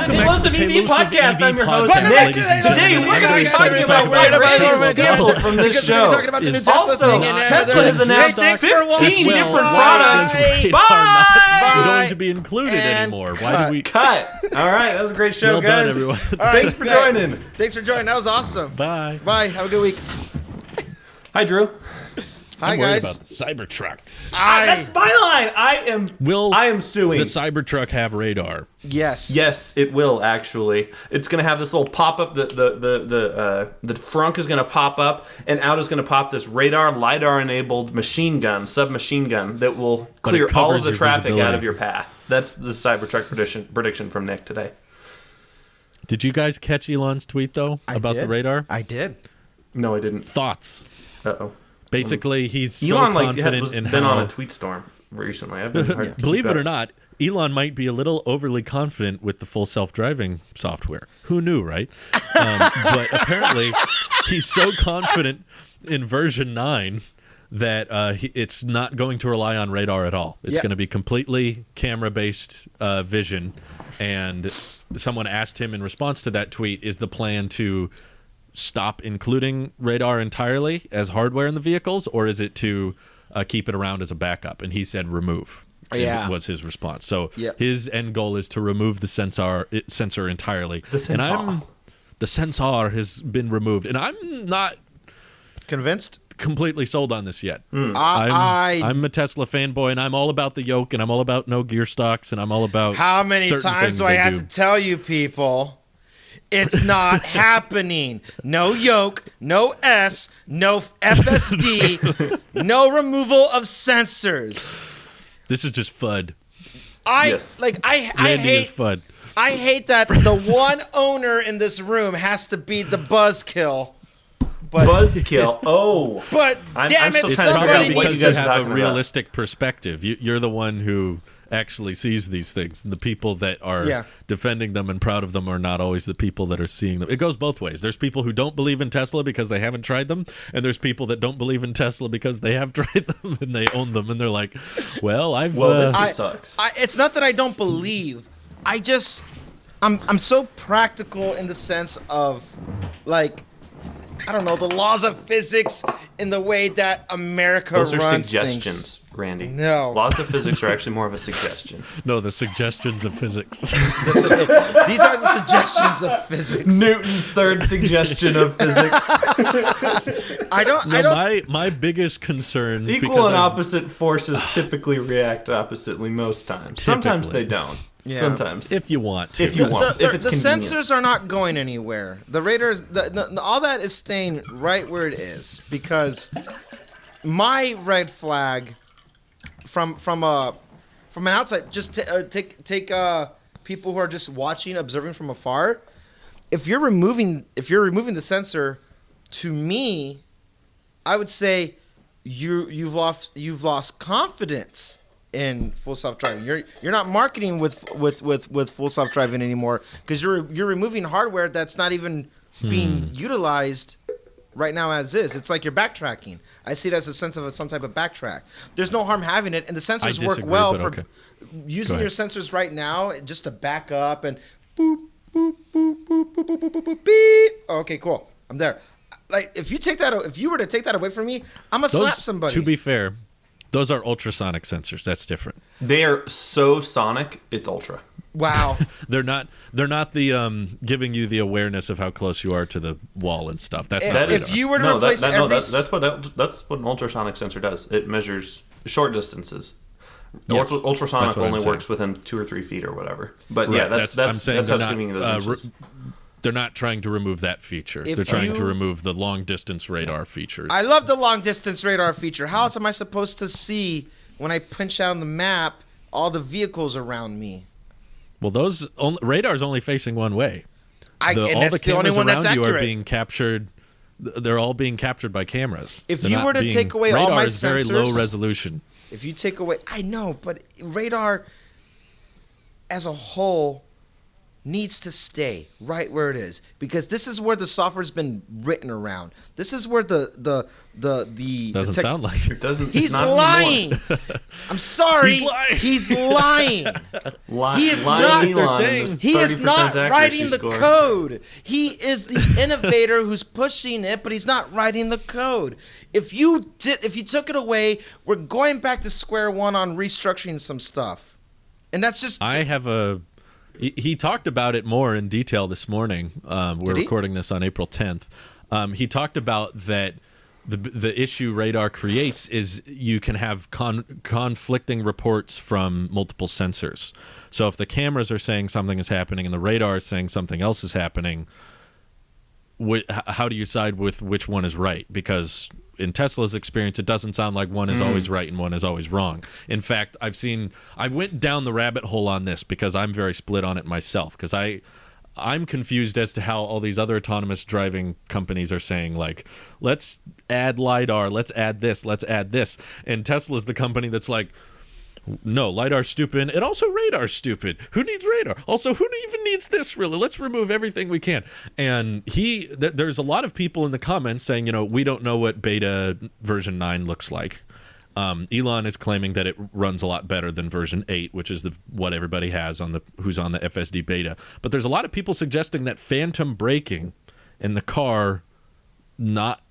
Welcome to Elusive EV Podcast. I'm your host, Nick. Today we're going to be talking about why ratings canceled from this show. Also, Tesla has announced 15 different products. Bye! Going to be included anymore. Why do we cut? All right, that was a great show, guys. Done, everyone. Thanks for joining. Thanks for joining. That was awesome. Bye. Bye. Have a good week. Hi, Drew. Hi, I'm guys. about the Cybertruck. That's my line. I am suing. The Cybertruck have radar? Yes. Yes, it will actually. It's going to have this little pop up. The frunk is going to pop up, and out is going to pop this lidar enabled submachine gun that will clear all of the traffic out of your path. That's the Cybertruck prediction from Nick today. Did you guys catch Elon's tweet though about the radar? I did. No, I didn't. Thoughts? Uh-oh. Basically, he's Elon so confident in been how... on a tweet storm recently. I've been hard to Believe keep it up. or not, Elon might be a little overly confident with the full self-driving software. Who knew, right? But apparently, he's so confident in version 9 that it's not going to rely on radar at all. It's going to be completely camera-based vision. And someone asked him in response to that tweet, is the plan to stop including radar entirely as hardware in the vehicles, or is it to keep it around as a backup? And he said remove. Was his response. So his end goal is to remove the sensor entirely. The sensor has been removed, and I'm not convinced, completely sold on this yet. I'm a Tesla fanboy, and I'm all about the yoke, and I'm all about no gear stocks, and I'm all about how many times do I have to tell you people? It's not happening. No yoke, no S, no FSD, no removal of sensors. This is just FUD. I hate FUD. I hate that the one owner in this room has to be the buzzkill. Buzzkill. Oh, but damn it, somebody because needs you to have a realistic perspective. You're the one who actually sees these things. The people that are defending them and proud of them are not always the people that are seeing them. It goes both ways. There's people who don't believe in Tesla because they haven't tried them, and there's people that don't believe in Tesla because they have tried them and they own them, and they're like, well, this sucks. It's not that I don't believe. I'm so practical in the sense of, like, I don't know, the laws of physics in the way that America runs things. Those are suggestions, Randy. No. Laws of physics are actually more of a suggestion. No, the suggestions of physics. These are the suggestions of physics. Newton's third suggestion of physics. My biggest concern... Equal and opposite forces typically react oppositely most times. Sometimes they don't. Yeah. Sometimes. If you want to. If it's the sensors are not going anywhere. The radars, all that is staying right where it is, because my red flag from an outside, just take people who are just watching, observing from afar. If you're removing the sensor, to me, I would say you've lost confidence in full self-driving. You're not marketing with full self-driving anymore, because you're removing hardware that's not even being utilized right now as is. It's like you're backtracking. I see it as a sense of some type of backtrack. There's no harm having it, and the sensors work well for using your sensors right now just to back up and boop boop boop boop boop boop boop boop, boop beep. Okay, cool. I'm there. Like if you were to take that away from me, I'm gonna slap somebody. To be fair, those are ultrasonic sensors. That's different. They are so sonic, it's ultra. Wow. They're not the giving you the awareness of how close you are to the wall and stuff. That's not if you were to replace that's what an ultrasonic sensor does. It measures short distances. Yes, ultrasonic only works within 2 or 3 feet or whatever. But right, that's how it's giving you those inches. They're not trying to remove that feature. They're trying to remove the long-distance radar feature. I love the long-distance radar feature. How else am I supposed to see, when I punch out on the map, all the vehicles around me? Well, radar's only facing one way. That's the only one that's accurate. You are being captured. They're all being captured by cameras. If you were to take away all my sensors... Radar is very low resolution. If you take away... I know, but radar as a whole needs to stay right where it is, because this is where the software's been written around. This is where the Doesn't sound like It doesn't. He's not lying. anymore. I'm sorry. He's lying. He is Lying not. Elon They're and saying- his He is 30% not accuracy writing the score. code. He is the innovator who's pushing it, but he's not writing the code. If you took it away, we're going back to square one on restructuring some stuff, and that's just. He talked about it more in detail this morning. We're Did he? recording this on April 10th. He talked about that the issue radar creates is you can have conflicting reports from multiple sensors. So if the cameras are saying something is happening and the radar is saying something else is happening, how do you side with which one is right? Because in Tesla's experience, it doesn't sound like one is always right and one is always wrong. In fact, I went down the rabbit hole on this because I'm very split on it myself, because I'm confused as to how all these other autonomous driving companies are saying, like, let's add LiDAR, let's add this, let's add this. And Tesla's the company that's like, no, LiDAR's stupid, and also radar's stupid. Who needs radar? Also, who even needs this, really? Let's remove everything we can. And there's a lot of people in the comments saying, we don't know what beta version 9 looks like. Elon is claiming that it runs a lot better than version 8, which is what everybody has who's on the FSD beta. But there's a lot of people suggesting that phantom braking in the car not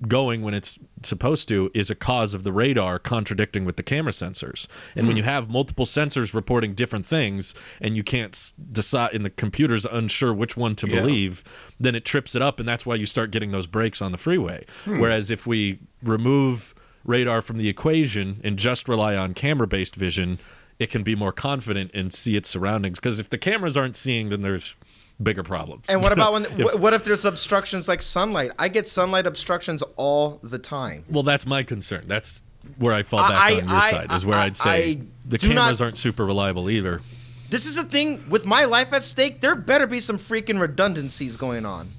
going when it's supposed to is a cause of the radar contradicting with the camera sensors. And when you have multiple sensors reporting different things and you can't decide, and the computer's unsure which one to believe, then it trips it up, and that's why you start getting those brakes on the freeway. Whereas if we remove radar from the equation and just rely on camera-based vision, it can be more confident and see its surroundings. Because if the cameras aren't seeing, then there's bigger problems. And what about what if there's obstructions like sunlight? I get sunlight obstructions all the time. Well, that's my concern. That's where I fall back on your side, is where I'd say the cameras aren't super reliable either. This is the thing, with my life at stake, there better be some freaking redundancies going on.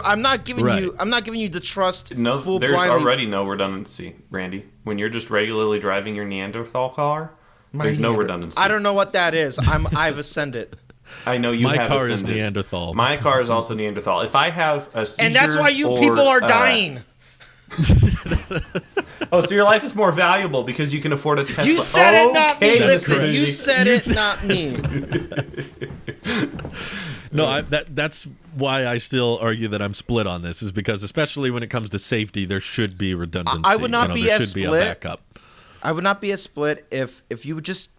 I'm not giving you the trust. No, full there's blindly. already no redundancy, Randy. When you're just regularly driving your Neanderthal car, there's no redundancy. I don't know what that is. I've ascended. I know you have My car is ascended. Neanderthal. My car is also Neanderthal. If I have a seizure, And that's why you people are dying. Oh, so your life is more valuable because you can afford a Tesla. You said it, not me. Okay, Listen, crazy. you said it, not me. No, that's why I still argue that I'm split on this, is because especially when it comes to safety, there should be redundancy. I would not be there as should be a split. backup. I would not be a split if you would just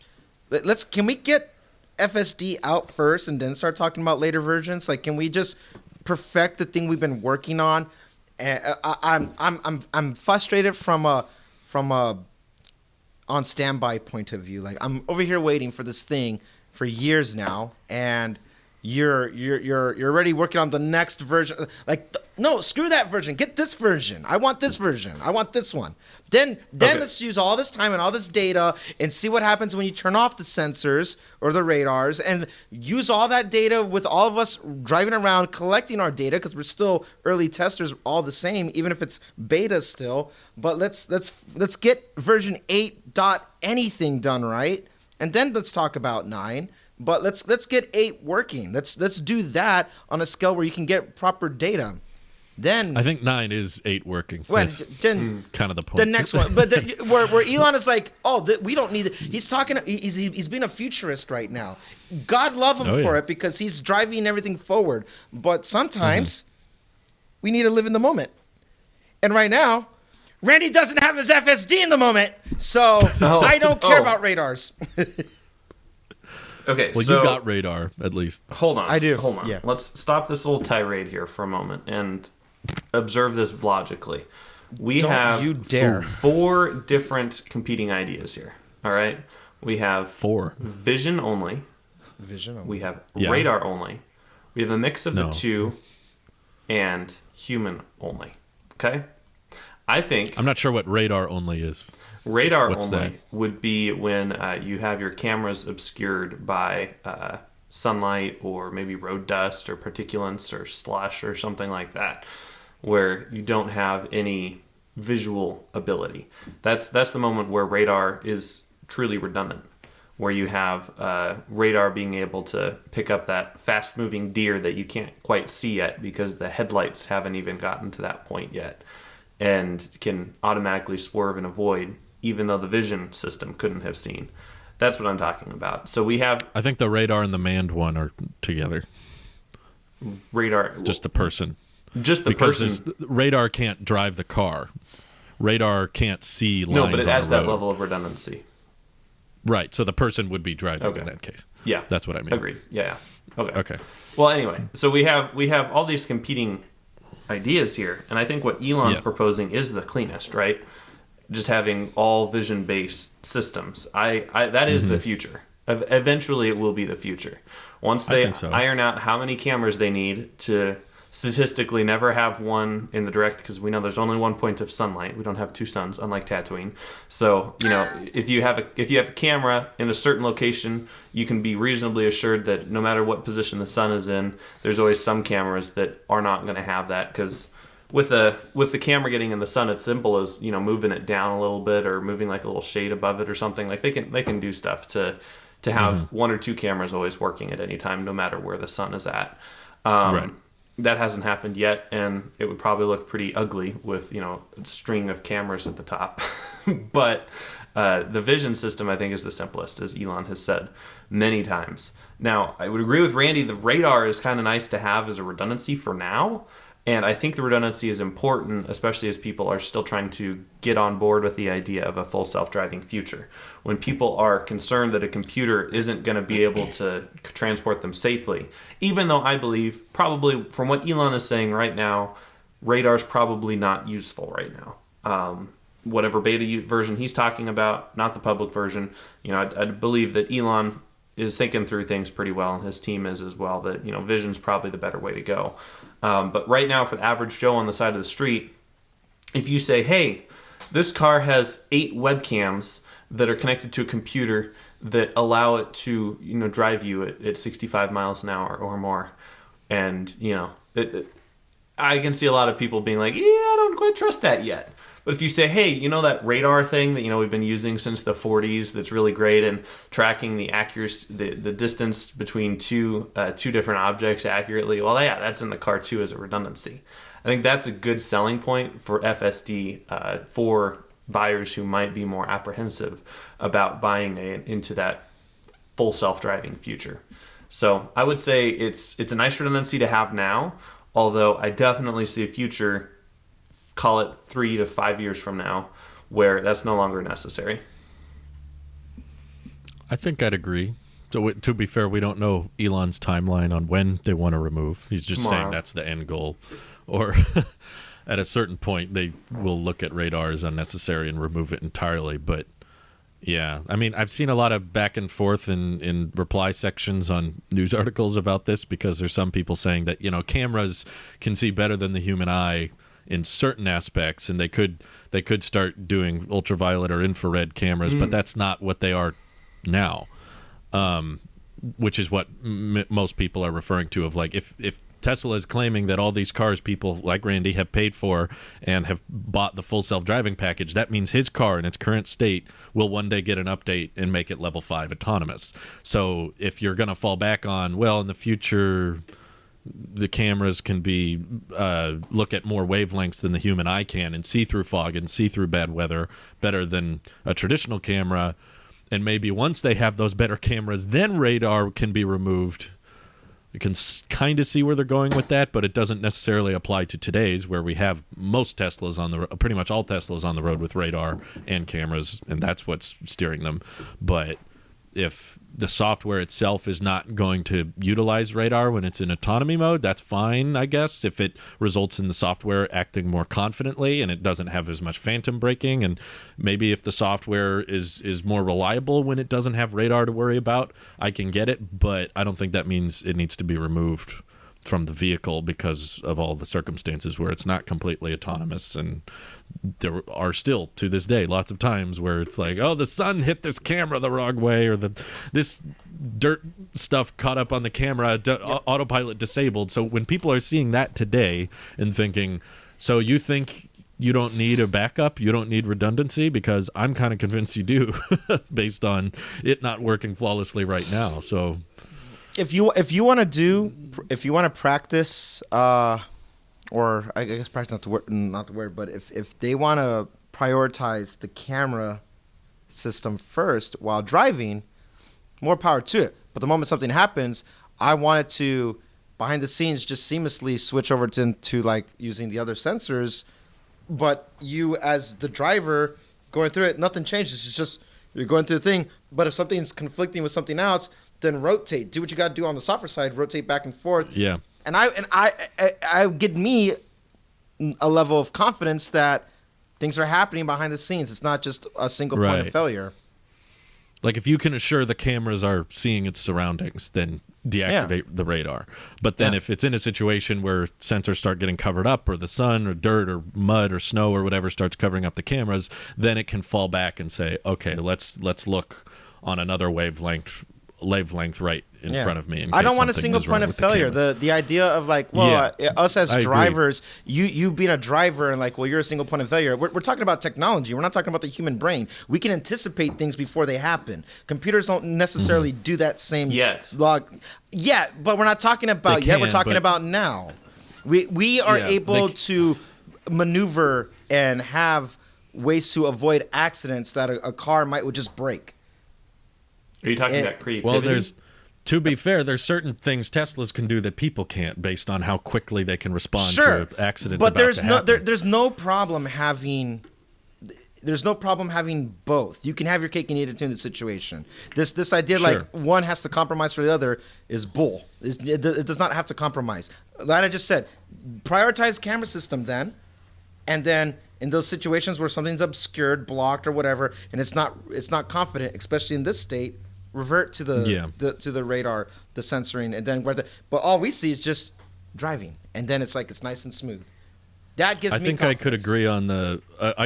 can we get FSD out first and then start talking about later versions? Like, can we just perfect the thing we've been working on? And I'm frustrated from a on standby point of view. Like, I'm over here waiting for this thing for years now, and you're already working on the next version. Like, no, screw that version. Get this version. I want this version. I want this one. Then Okay. Let's use all this time and all this data and see what happens when you turn off the sensors or the radars, and use all that data with all of us driving around collecting our data, because we're still early testers all the same, even if it's beta still. But let's get version 8 dot anything done right, and then let's talk about 9. But let's get 8 working. Let's do that on a scale where you can get proper data. Then I think 9 is 8 working. Well, That's then kind of the point. the next one, but where Elon is like, we don't need it. He's talking. He's being a futurist right now. God love him for it, because he's driving everything forward. But sometimes we need to live in the moment. And right now, Randy doesn't have his FSD in the moment, so I don't care about radars. Okay, well, so you got radar, at least. hold on. I do. Hold on. Yeah. Let's stop this little tirade here for a moment and observe this logically. We Don't have you dare. 4 different competing ideas here. All right. We have 4. vision only. Vision. We have Yeah. radar only. We have a mix of the No. 2, and human only. Okay. I think I'm not sure what radar only is. radar What's only that? would be when you have your cameras obscured by sunlight, or maybe road dust or particulates or slush or something like that, where you don't have any visual ability. That's the moment where radar is truly redundant. where you have radar being able to pick up that fast-moving deer that you can't quite see yet because the headlights haven't even gotten to that point yet, and can automatically swerve and avoid, even though the vision system couldn't have seen. That's what I'm talking about. So we have... I think the radar and the manned one are together. Radar... Just the person. Just the because person. Radar can't drive the car. Radar can't see lines. No, but it on adds a that road. level of redundancy. Right, so the person would be driving Okay. in that case. Yeah, That's what I mean. Agreed. Yeah. Okay. Okay. Well, anyway, so we have all these competing ideas here, and I think what Elon's Yes. proposing is the cleanest, right? Just having all vision-based systems. That is the future. Eventually, it will be the future. Once I they think so. iron out how many cameras they need to statistically never have one in the direct, because we know there's only one point of sunlight. We don't have two suns, unlike Tatooine. So, if you have a camera in a certain location, you can be reasonably assured that no matter what position the sun is in, there's always some cameras that are not going to have that, because with the camera getting in the sun, it's simple as moving it down a little bit or moving like a little shade above it or something. Like they can do stuff to have one or two cameras always working at any time, no matter where the sun is at. Right. That hasn't happened yet, and it would probably look pretty ugly with a string of cameras at the top. But the vision system, I think, is the simplest, as Elon has said many times. Now, I would agree with Randy. The radar is kind of nice to have as a redundancy for now. And I think the redundancy is important, especially as people are still trying to get on board with the idea of a full self-driving future. When people are concerned that a computer isn't going to be able to transport them safely, even though I believe, probably from what Elon is saying right now, radar's probably not useful right now. Whatever beta version he's talking about, not the public version, I believe that Elon is thinking through things pretty well, and his team is as well, that vision's probably the better way to go. But right now, for the average Joe on the side of the street, if you say, hey, this car has 8 webcams that are connected to a computer that allow it to drive you at 65 miles an hour or more, and I can see a lot of people being like, yeah, I don't quite trust that yet. But if you say, hey, that radar thing that we've been using since the 40s that's really great and tracking the accuracy, the distance between two different objects accurately, well, yeah, that's in the car too as a redundancy. I think that's a good selling point for FSD for buyers who might be more apprehensive about buying into that full self-driving future. So I would say it's a nice redundancy to have now, although I definitely see a future, call it 3 to 5 years from now, where that's no longer necessary. I think I'd agree. So to be fair, we don't know Elon's timeline on when they want to remove. He's just saying that's the end goal. Or at a certain point, they will look at radar as unnecessary and remove it entirely. But yeah, I mean, I've seen a lot of back and forth in reply sections on news articles about this, because there's some people saying that, cameras can see better than the human eye in certain aspects, and they could start doing ultraviolet or infrared cameras, but that's not what they are now, which is what most people are referring to, of like, if Tesla is claiming that all these cars people like Randy have paid for and have bought the full self-driving package, that means his car in its current state will one day get an update and make it level 5 autonomous. So if you're going to fall back on, well, in the future the cameras can be look at more wavelengths than the human eye can and see through fog and see through bad weather better than a traditional camera, and maybe once they have those better cameras, then radar can be removed. You can kind of see where they're going with that, but it doesn't necessarily apply to today's, where we have most Teslas on the pretty much all Teslas on the road with radar and cameras, and that's what's steering them. But if the software itself is not going to utilize radar when it's in autonomy mode, that's fine, I guess. If it results in the software acting more confidently and it doesn't have as much phantom braking, and maybe if the software is more reliable when it doesn't have radar to worry about, I can get it. But I don't think that means it needs to be removed from the vehicle because of all the circumstances where it's not completely autonomous. And there are still, to this day, lots of times where it's like, oh, the sun hit this camera the wrong way, or this dirt stuff caught up on the camera, autopilot disabled. So when people are seeing that today and thinking, so you think you don't need a backup, you don't need redundancy, because I'm kind of convinced you do based on it not working flawlessly right now. So if you want to practice, or I guess practice not the word, but if they want to prioritize the camera system first while driving, more power to it. But the moment something happens, I wanted to behind the scenes just seamlessly switch over to like using the other sensors. But you as the driver going through it, nothing changes. It's just you're going through the thing. But if something's conflicting with something else, then rotate. Do what you got to do on the software side. Rotate back and forth. Yeah. And I give me a level of confidence that things are happening behind the scenes. It's not just a single point of failure. Like if you can assure the cameras are seeing its surroundings, then deactivate the radar. But then if it's in a situation where sensors start getting covered up, or the sun or dirt or mud or snow or whatever starts covering up the cameras, then it can fall back and say, okay, let's look on another wavelength right in front of me. In I don't case want a something single is point wrong of with the failure. camera. The idea of like, well, us as I drivers, you being a driver and like, well, you're a single point of failure. We're talking about technology. We're not talking about the human brain. We can anticipate things before they happen. Computers don't necessarily do that same log. Yeah, but we're not talking about yet. We're talking about now. We are able to maneuver and have ways to avoid accidents that a car would just break. Are you talking about creativity? Well, to be fair, there's certain things Teslas can do that people can't, based on how quickly they can respond to an accident. But there's no problem having both. You can have your cake and eat it too in the situation. This idea like one has to compromise for the other is bull. It does not have to compromise. Like I just said, prioritize camera system then, and then in those situations where something's obscured, blocked, or whatever, and it's not confident, especially in this state, revert to the radar, the sensoring, and then but all we see is just driving, and then it's like it's nice and smooth. That gives me confidence. I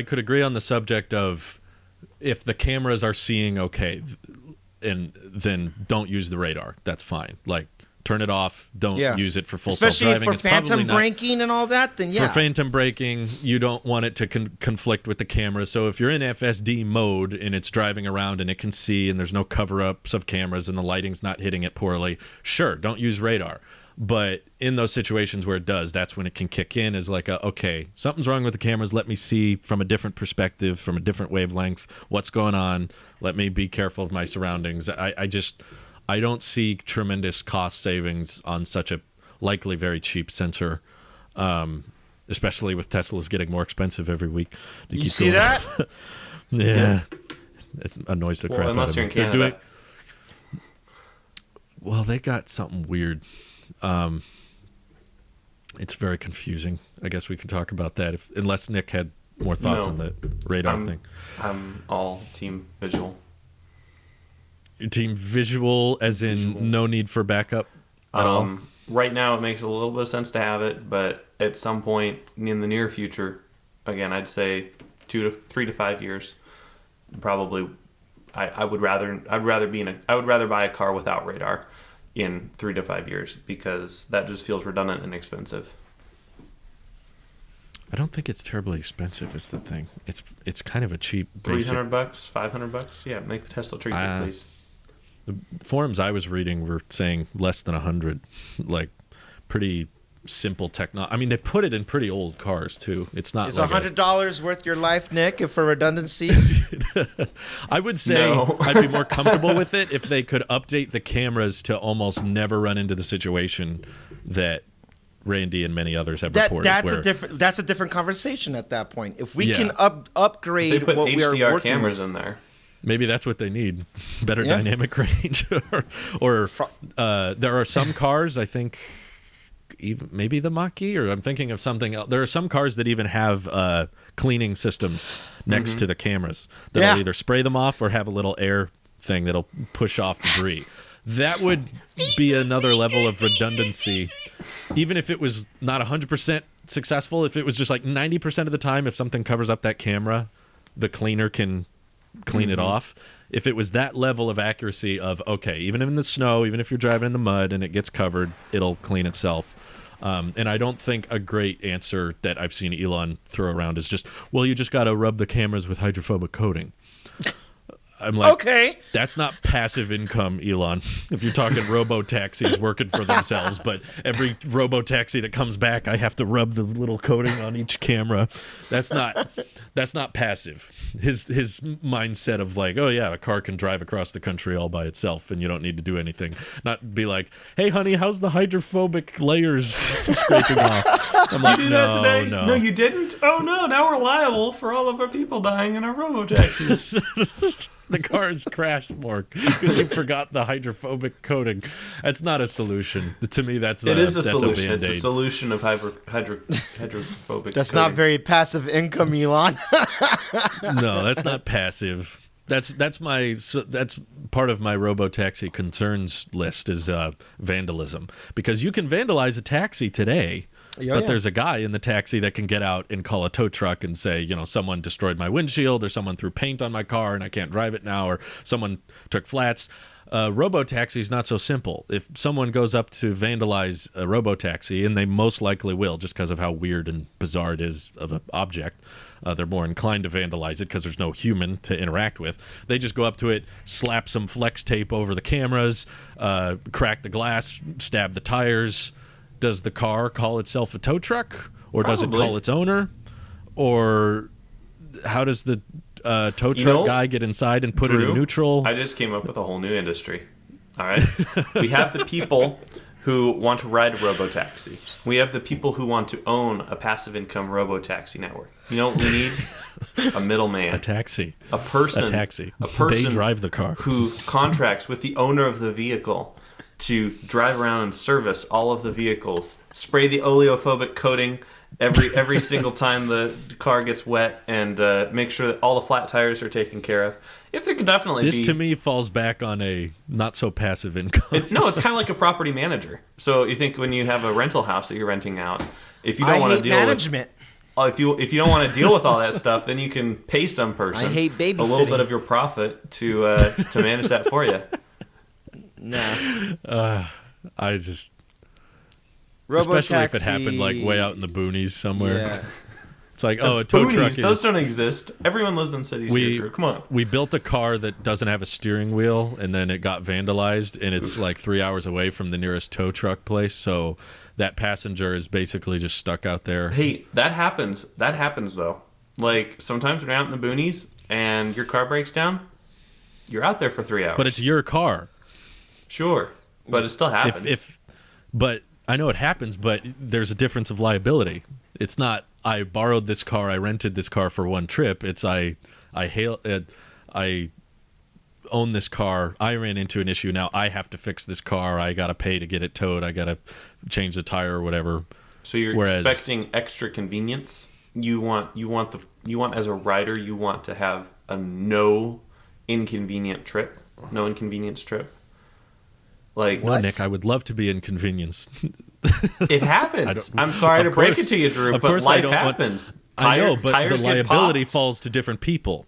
could agree on the subject of if the cameras are seeing okay, and then don't use the radar. That's fine. Like turn it off. Don't use it for full self-driving. Especially for phantom braking and all that, then For phantom braking, you don't want it to conflict with the camera. So if you're in FSD mode and it's driving around and it can see and there's no cover-ups of cameras and the lighting's not hitting it poorly, sure, don't use radar. But in those situations where it does, that's when it can kick in as like, okay, something's wrong with the cameras. Let me see from a different perspective, from a different wavelength, what's going on. Let me be careful of my surroundings. I don't see tremendous cost savings on such a likely very cheap sensor, especially with Teslas getting more expensive every week. You see that? Yeah. It annoys the crap out of me. Unless you're in Canada. Well, they got something weird. It's very confusing. I guess we can talk about that unless Nick had more thoughts on the radar thing. I'm all team visual. Team visual, as in no need for backup at all? Right now, it makes a little bit of sense to have it, but at some point in the near future, again, I'd say 3 to 5 years, probably. I would rather buy a car without radar in 3 to 5 years, because that just feels redundant and expensive. I don't think it's terribly expensive is the thing. It's kind of a cheap basic. $300, $500? Yeah, make the Tesla treatment, please. The forums I was reading were saying less than 100, like pretty simple technology. I mean, they put it in pretty old cars too. It's not. Is like $100 worth your life, Nick, if for redundancies? I would say I'd be more comfortable with it if they could update the cameras to almost never run into the situation that Randy and many others have reported. That's a different conversation at that point. If we can upgrade they put what we are HDR working cameras with, in there. Maybe that's what they need. Better dynamic range. or there are some cars, I think, even maybe the Mach-E, or I'm thinking of something else. There are some cars that even have cleaning systems next to the cameras that'll either spray them off or have a little air thing that'll push off debris. That would be another level of redundancy. Even if it was not 100% successful, if it was just like 90% of the time, if something covers up that camera, the cleaner can clean it off. If it was that level of accuracy of, okay, even in the snow, even if you're driving in the mud and it gets covered, it'll clean itself. And I don't think a great answer that I've seen Elon throw around is just, well, you just got to rub the cameras with hydrophobic coating. I'm like, Okay. that's not passive income, Elon. If you're talking robo-taxis working for themselves, but every robo-taxi that comes back, I have to rub the little coating on each camera. That's not passive. His mindset of like, oh yeah, a car can drive across the country all by itself and you don't need to do anything. Not be like, hey honey, how's the hydrophobic layers scraping off? I'm like, You do that today? no. No, you didn't? Oh no, now we're liable for all of our people dying in our robo-taxis. The car has crashed more because you forgot the hydrophobic coating. That's not a solution. To me, that's It is a that's solution. A It's a Band-Aid. solution of hydrophobic That's coating. not very passive income, Elon. No, that's not passive. That's part of my robo-taxi concerns list is vandalism, because you can vandalize a taxi today. But there's a guy in the taxi that can get out and call a tow truck and say, someone destroyed my windshield, or someone threw paint on my car and I can't drive it now, or someone took flats. Robo-taxi is not so simple. If someone goes up to vandalize a robo-taxi, and they most likely will just because of how weird and bizarre it is of an object, they're more inclined to vandalize it because there's no human to interact with. They just go up to it, slap some flex tape over the cameras, crack the glass, stab the tires. Does the car call itself a tow truck, or does it call its owner, or how does the tow truck guy get inside and put it in neutral? I just came up with a whole new industry. All right, we have the people who want to ride a robo-taxi. We have the people who want to own a passive income robo-taxi network. You know what we need? A middleman. A taxi. A person. A taxi. A person. They drive the car. Who contracts with the owner of the vehicle to drive around and service all of the vehicles, spray the oleophobic coating every single time the car gets wet, and make sure that all the flat tires are taken care of. If there could definitely This to me falls back on a not so passive income. No, it's kind of like a property manager. So you think when you have a rental house that you're renting out, if you don't want to deal management. with if you don't want to deal with all that stuff, then you can pay some person I hate babysitting. a little bit of your profit to manage that for you. No. I just, Robo-taxi. especially if it happened like way out in the boonies somewhere. Yeah. It's like, oh, a tow Boonies, truck is... those don't exist. Everyone lives in cities here, Drew. Come on. We built a car that doesn't have a steering wheel, and then it got vandalized, and it's like 3 hours away from the nearest tow truck place, so that passenger is basically just stuck out there. Hey, that happens. That happens, though. Like, sometimes when you're out in the boonies and your car breaks down, you're out there for 3 hours. But it's your car. Sure, but it still happens. But I know it happens, but there's a difference of liability. It's not, I borrowed this car, I rented this car for one trip. It's I own this car. I ran into an issue. Now I have to fix this car. I got to pay to get it towed. I got to change the tire or whatever. So you're expecting extra convenience. You want as a rider, you want to have a no inconvenience trip. Like, well, Nick, I would love to be inconvenienced. It happens. I'm sorry to break it to you, Drew, but life happens. I know, but the liability popped. falls to different people.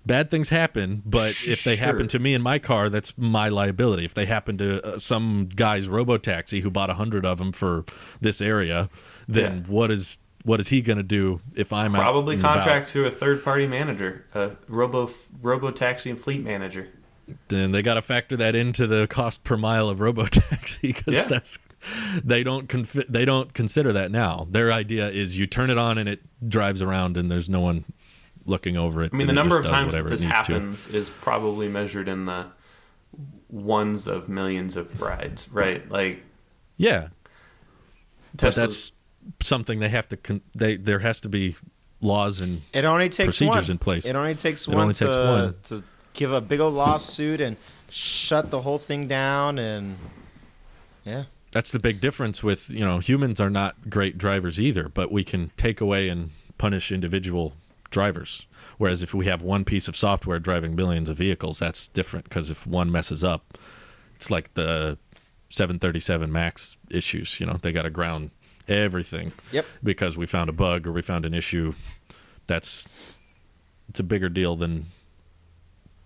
Bad things happen, but if they happen to me in my car, that's my liability. If they happen to some guy's robo-taxi who bought 100 of them for this area, then what is he going to do if I'm probably out contract to a third-party manager, a robo-taxi and fleet manager. Then they got to factor that into the cost per mile of robo-taxi, because they don't consider that now. Their idea is you turn it on and it drives around and there's no one looking over it. I mean, the number of times that this happens is probably measured in the ones of millions of rides, right? Like, yeah, but that's something they have to. There has to be laws and it only takes procedures in place. It only takes one to give a big old lawsuit and shut the whole thing down, and that's the big difference with, humans are not great drivers either, but we can take away and punish individual drivers. Whereas if we have one piece of software driving millions of vehicles, that's different, because if one messes up, it's like the 737 MAX issues. They got to ground everything because we found a bug or we found an issue. It's a bigger deal than...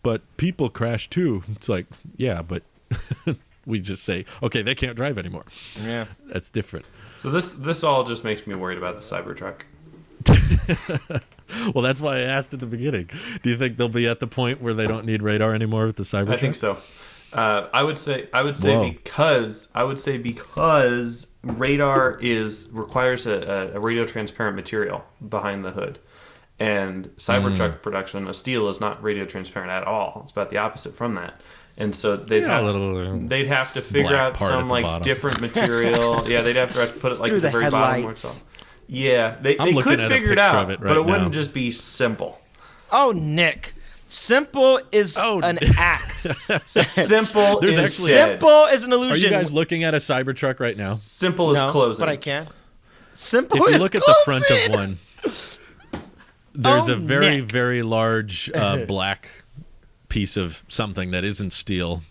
But people crash too. It's like, yeah, but We just say, okay, they can't drive anymore. Yeah. That's different. So this all just makes me worried about the Cybertruck. Well, that's why I asked at the beginning. Do you think they'll be at the point where they don't need radar anymore with the Cybertruck? I think so. I would say Whoa. because radar requires a radio transparent material behind the hood, and Cybertruck production of steel is not radio transparent at all. It's about the opposite from that. And so they'd have to figure black out part at some the like bottom. different material. Yeah, they'd have to put it like through at the the very bottom where headlights. it's all. Yeah, they I'm looking could at a figure it picture out, of it but right it wouldn't now. just be simple. Oh, Nick. Simple is an act. Simple There's is actually- dead. Simple is an Are illusion. you guys looking at a Cybertruck right now? Simple is no, closing. but I can. Simple If is you look at the front closing. of one, there's Oh, a very, Nick. very large black piece of something that isn't steel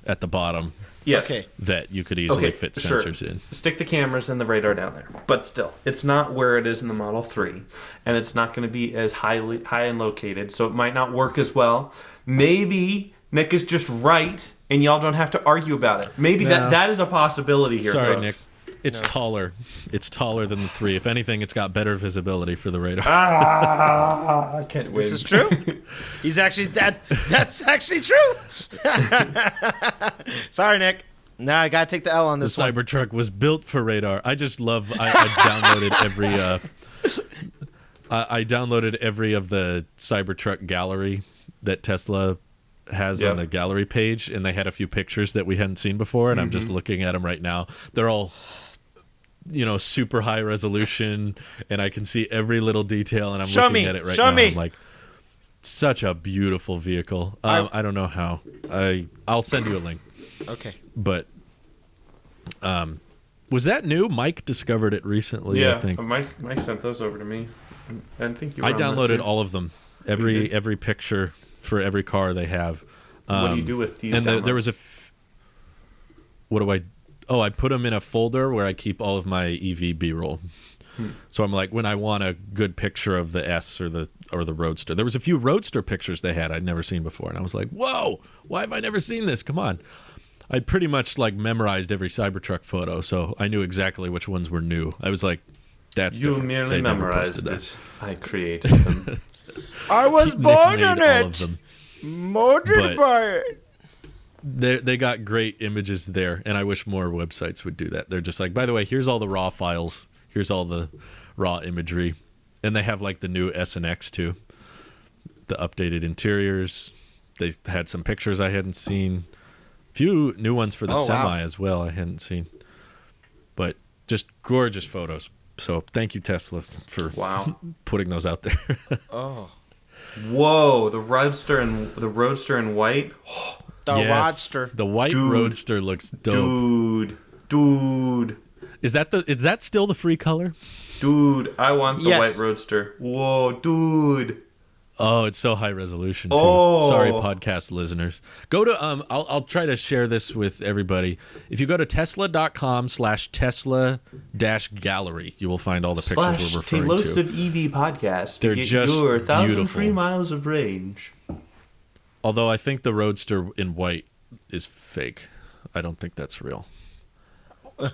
at the bottom Yes. Okay. that you could easily Okay, fit sure. sensors in. Stick the cameras and the radar down there. But still, it's not where it is in the Model 3. And it's not going to be as high and located, so it might not work as well. Maybe Nick is just right, and y'all don't have to argue about it. Maybe No. that is a possibility here, Sorry, folks. Nick. It's taller. It's taller than the 3. If anything, it's got better visibility for the radar. I can't wait. This is true. He's actually that's actually true. Sorry, Nick. No, I gotta take the L on The this one. Cybertruck was built for radar. I just love. I downloaded every. I downloaded every of the Cybertruck gallery that Tesla has Yep. on the gallery page, and they had a few pictures that we hadn't seen before, and I'm just looking at them right now. They're all, super high resolution, and I can see every little detail, and I'm Show looking me. at it right Show now. me. I'm like, such a beautiful vehicle. I don't know how. I'll send you a link. Okay. But was that new? Mike discovered it recently, Yeah, I think. Mike sent those over to me. I think you were I on that downloaded too. all of them. You did? Every picture for every car they have. What do you do with these And there downloads? was what do I? Oh, I put them in a folder where I keep all of my EV B-roll. So I'm like, when I want a good picture of the S or the Roadster. There was a few Roadster pictures they had I'd never seen before, and I was like, whoa, why have I never seen this? Come on. I pretty much memorized every Cybertruck photo, so I knew exactly which ones were new. I was like, that's You different. merely They never memorized posted it. I created them. I was Nick born made in all of it. them. Molded But- by it. They got great images there, and I wish more websites would do that. They're just like, by the way, here's all the raw files. Here's all the raw imagery. And they have the new S and X too. The updated interiors. They had some pictures I hadn't seen. Few new ones for the Oh, Semi wow. as well I hadn't seen. But just gorgeous photos. So thank you, Tesla, for Wow. putting those out there. Oh. Whoa, the Roadster in white. The Yes, Roadster. The white Dude. Roadster looks dope. Dude. Is that still the free color? Dude, I want the Yes. white Roadster. Whoa, dude. Oh, it's so high resolution too. Oh. Sorry, podcast listeners. Go to I'll try to share this with everybody. If you go to tesla.com/Tesla-gallery, you will find all the pictures we're referring to. EV podcast They're to get just your 1,000 beautiful. free miles of range. Although I think the Roadster in white is fake. I don't think that's real.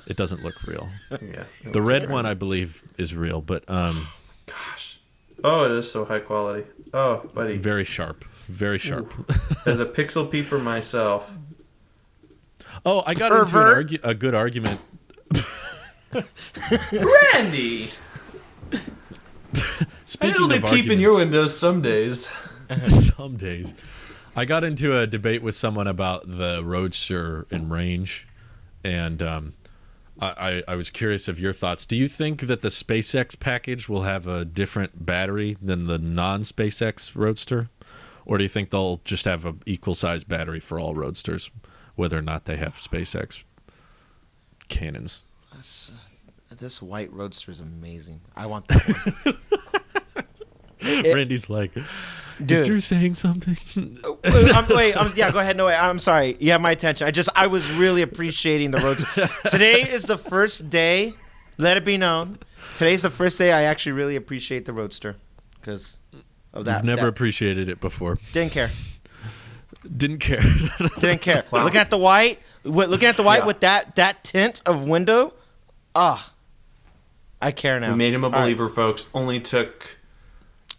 It doesn't look real. Yeah. The red one I believe is real, but Gosh. Oh, it is so high quality. Oh, buddy. very sharp. Very sharp. As a pixel peeper myself. Oh, I got Pervert. into a good argument. Randy! Speaking I'll be of peeping your arguments- windows some days. Some days. I got into a debate with someone about the Roadster in range, and I was curious of your thoughts. Do you think that the SpaceX package will have a different battery than the non-SpaceX Roadster? Or do you think they'll just have an equal-sized battery for all Roadsters, whether or not they have SpaceX cannons? This white Roadster is amazing. I want that one. Randy's like, Dude. is Drew saying something? Yeah, go ahead. No, wait. I'm sorry. You have my attention. I was really appreciating the Roadster. Today is the first day. Let it be known. Today's the first day I actually really appreciate the Roadster because of that. I've never that- appreciated it before. Didn't care. Didn't care. Didn't care. Wow. Looking at the white. Looking at the white Yeah. with that tint of window, I care now. We made him a All right. believer, folks. Only took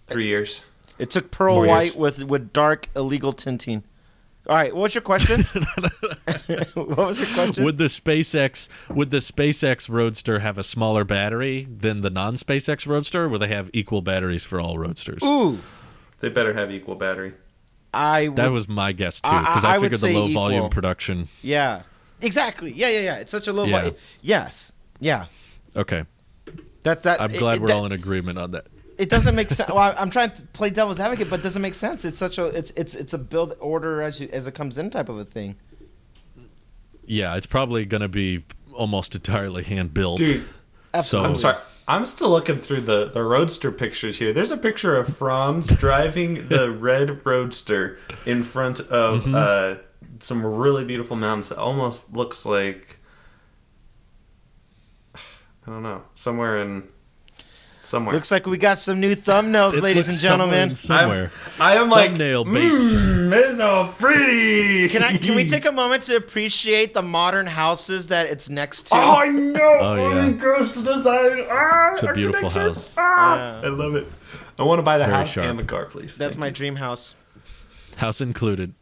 3 years. It took pearl More white years. with dark illegal tinting. All right, what's your question? What was your question? Would the SpaceX Roadster have a smaller battery than the non-SpaceX Roadster, or will they have equal batteries for all Roadsters? Ooh, They better have equal battery. That was my guess too, because I I would figured the say low equal. volume production. Yeah, exactly. Yeah. It's such a low. Yeah. Yes. Yeah. Okay, That I'm glad we're all in agreement on that. It doesn't make sense. Well, I'm trying to play devil's advocate, but it doesn't make sense. It's such a it's a build order as it comes in type of a thing. Yeah, it's probably going to be almost entirely hand built. Dude, So I'm sorry. I'm still looking through the Roadster pictures here. There's a picture of Franz driving the red Roadster in front of some really beautiful mountains. It almost looks like, I don't know, somewhere. Looks like we got some new thumbnails, It ladies and looks somewhere gentlemen. in somewhere. I am like, Thumbnail bait. it's so pretty. Can we take a moment to appreciate the modern houses that it's next to? Oh, I know. Oh, yeah. Gross design. It's a beautiful house. I love it. I want to buy the Very house sharp. and the car, please. That's Thank my you. dream house. House included.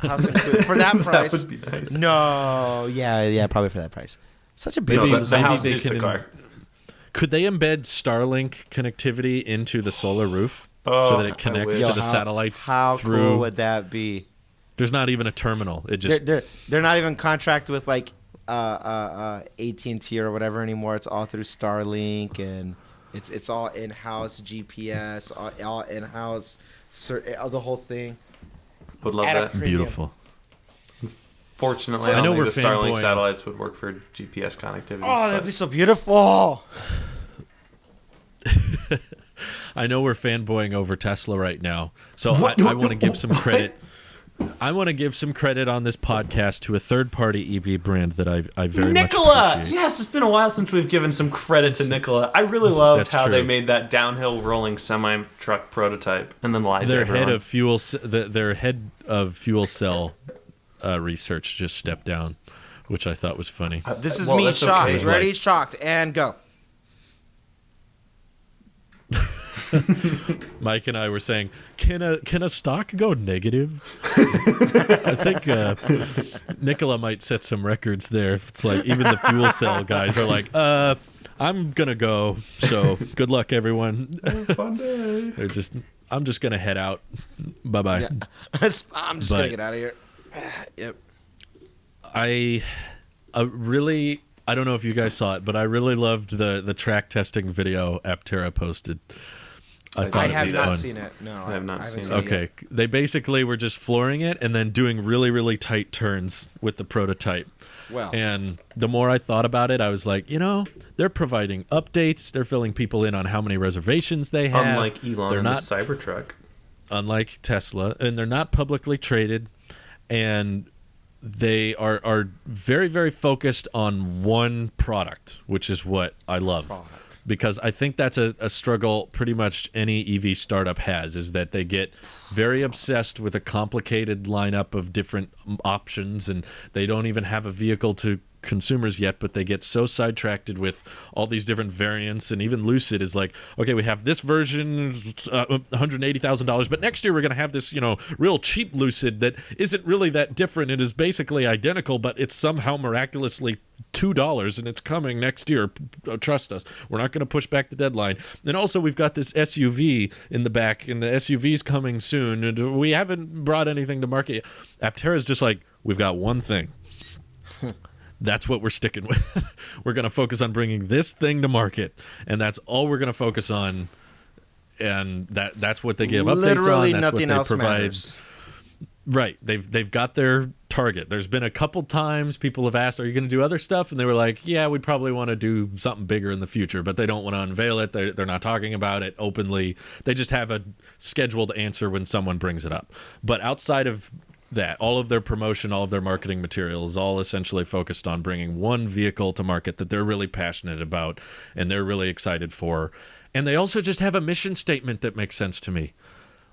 House included. For that price. That would be nice. No, yeah, probably for that price. Such a No, beautiful the design. house they is the can- car. Could they embed Starlink connectivity into the solar roof Oh, so that it I connects wish. to Yo, the how- satellites How through? cool would that be? There's not even a terminal. It just They're not even contract with like AT&T or whatever anymore. It's all through Starlink, and it's all in-house GPS, all in-house, the whole thing. Would love At a that. premium. beautiful. Fortunately, I I know don't we're think the Starlink fanboying. satellites would work for GPS connectivity. Oh, that'd but- be so beautiful. I know we're fanboying over Tesla right now, so I want to give some credit. I want to give some credit on this podcast to a third-party EV brand that I very Nikola! much appreciate. Yes, it's been a while since we've given some credit to Nikola. I really loved That's how they true. made that downhill rolling semi-truck prototype and then lied to Their everyone. head of fuel, their head of fuel cell research just stepped down, which I thought was funny. This is Well, me that's shocked. okay. Ready, Like- shocked, and go. Mike and I were saying, can a stock go negative? I think Nikola might set some records there. It's like even the fuel cell guys are like, I'm gonna go. So good luck, everyone. Fun day. They're just, I'm just gonna head out. Bye bye. Yeah. I'm just gonna But- get out of here. Yep. I really, I don't know if you guys saw it, but I really loved the track testing video Aptera posted. I thought I it have was not fun. seen it. No, I have not haven't seen it. yet. Okay, they basically were just flooring it and then doing really, really tight turns with the prototype. Well, And the more I thought about it, I was like, they're providing updates. They're filling people in on how many reservations they have. Unlike Elon they're and not, the Cybertruck. unlike Tesla, and they're not publicly traded, and they are very, very focused on one product, which is what I love. Because I think that's a struggle pretty much any EV startup has, is that they get very obsessed with a complicated lineup of different options, and they don't even have a vehicle to consumers yet, but they get so sidetracked with all these different variants. And even Lucid is like, okay, we have this version, $180,000, but next year we're going to have this, real cheap Lucid that isn't really that different. It is basically identical, but it's somehow miraculously $2 and it's coming next year. Trust us, we're not going to push back the deadline. And also we've got this SUV in the back, and the SUV's coming soon, and we haven't brought anything to market yet. Aptera's just like, we've got one thing. That's what we're sticking with. We're going to focus on bringing this thing to market, and that's all we're going to focus on. And that's what they give literally updates on. That's nothing what they else provide. matters. Right. They've got their target. There's been a couple times people have asked, are you going to do other stuff? And they were like, yeah, we'd probably want to do something bigger in the future, but they don't want to unveil it. They're not talking about it openly. They just have a scheduled answer when someone brings it up. But outside of that, all of their promotion, all of their marketing material is all essentially focused on bringing one vehicle to market that they're really passionate about and they're really excited for. And they also just have a mission statement that makes sense to me.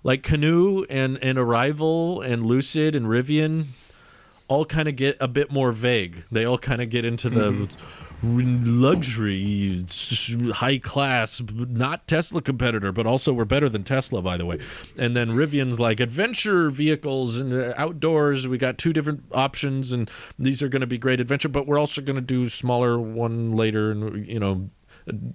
Like Canoe and Arrival and Lucid and Rivian all kind of get a bit more vague. They all kind of get into the luxury, high class, not Tesla competitor, but also we're better than Tesla, by the way. And then Rivian's like adventure vehicles and outdoors. We got 2 different options, and these are going to be great adventure, but we're also going to do smaller one later, and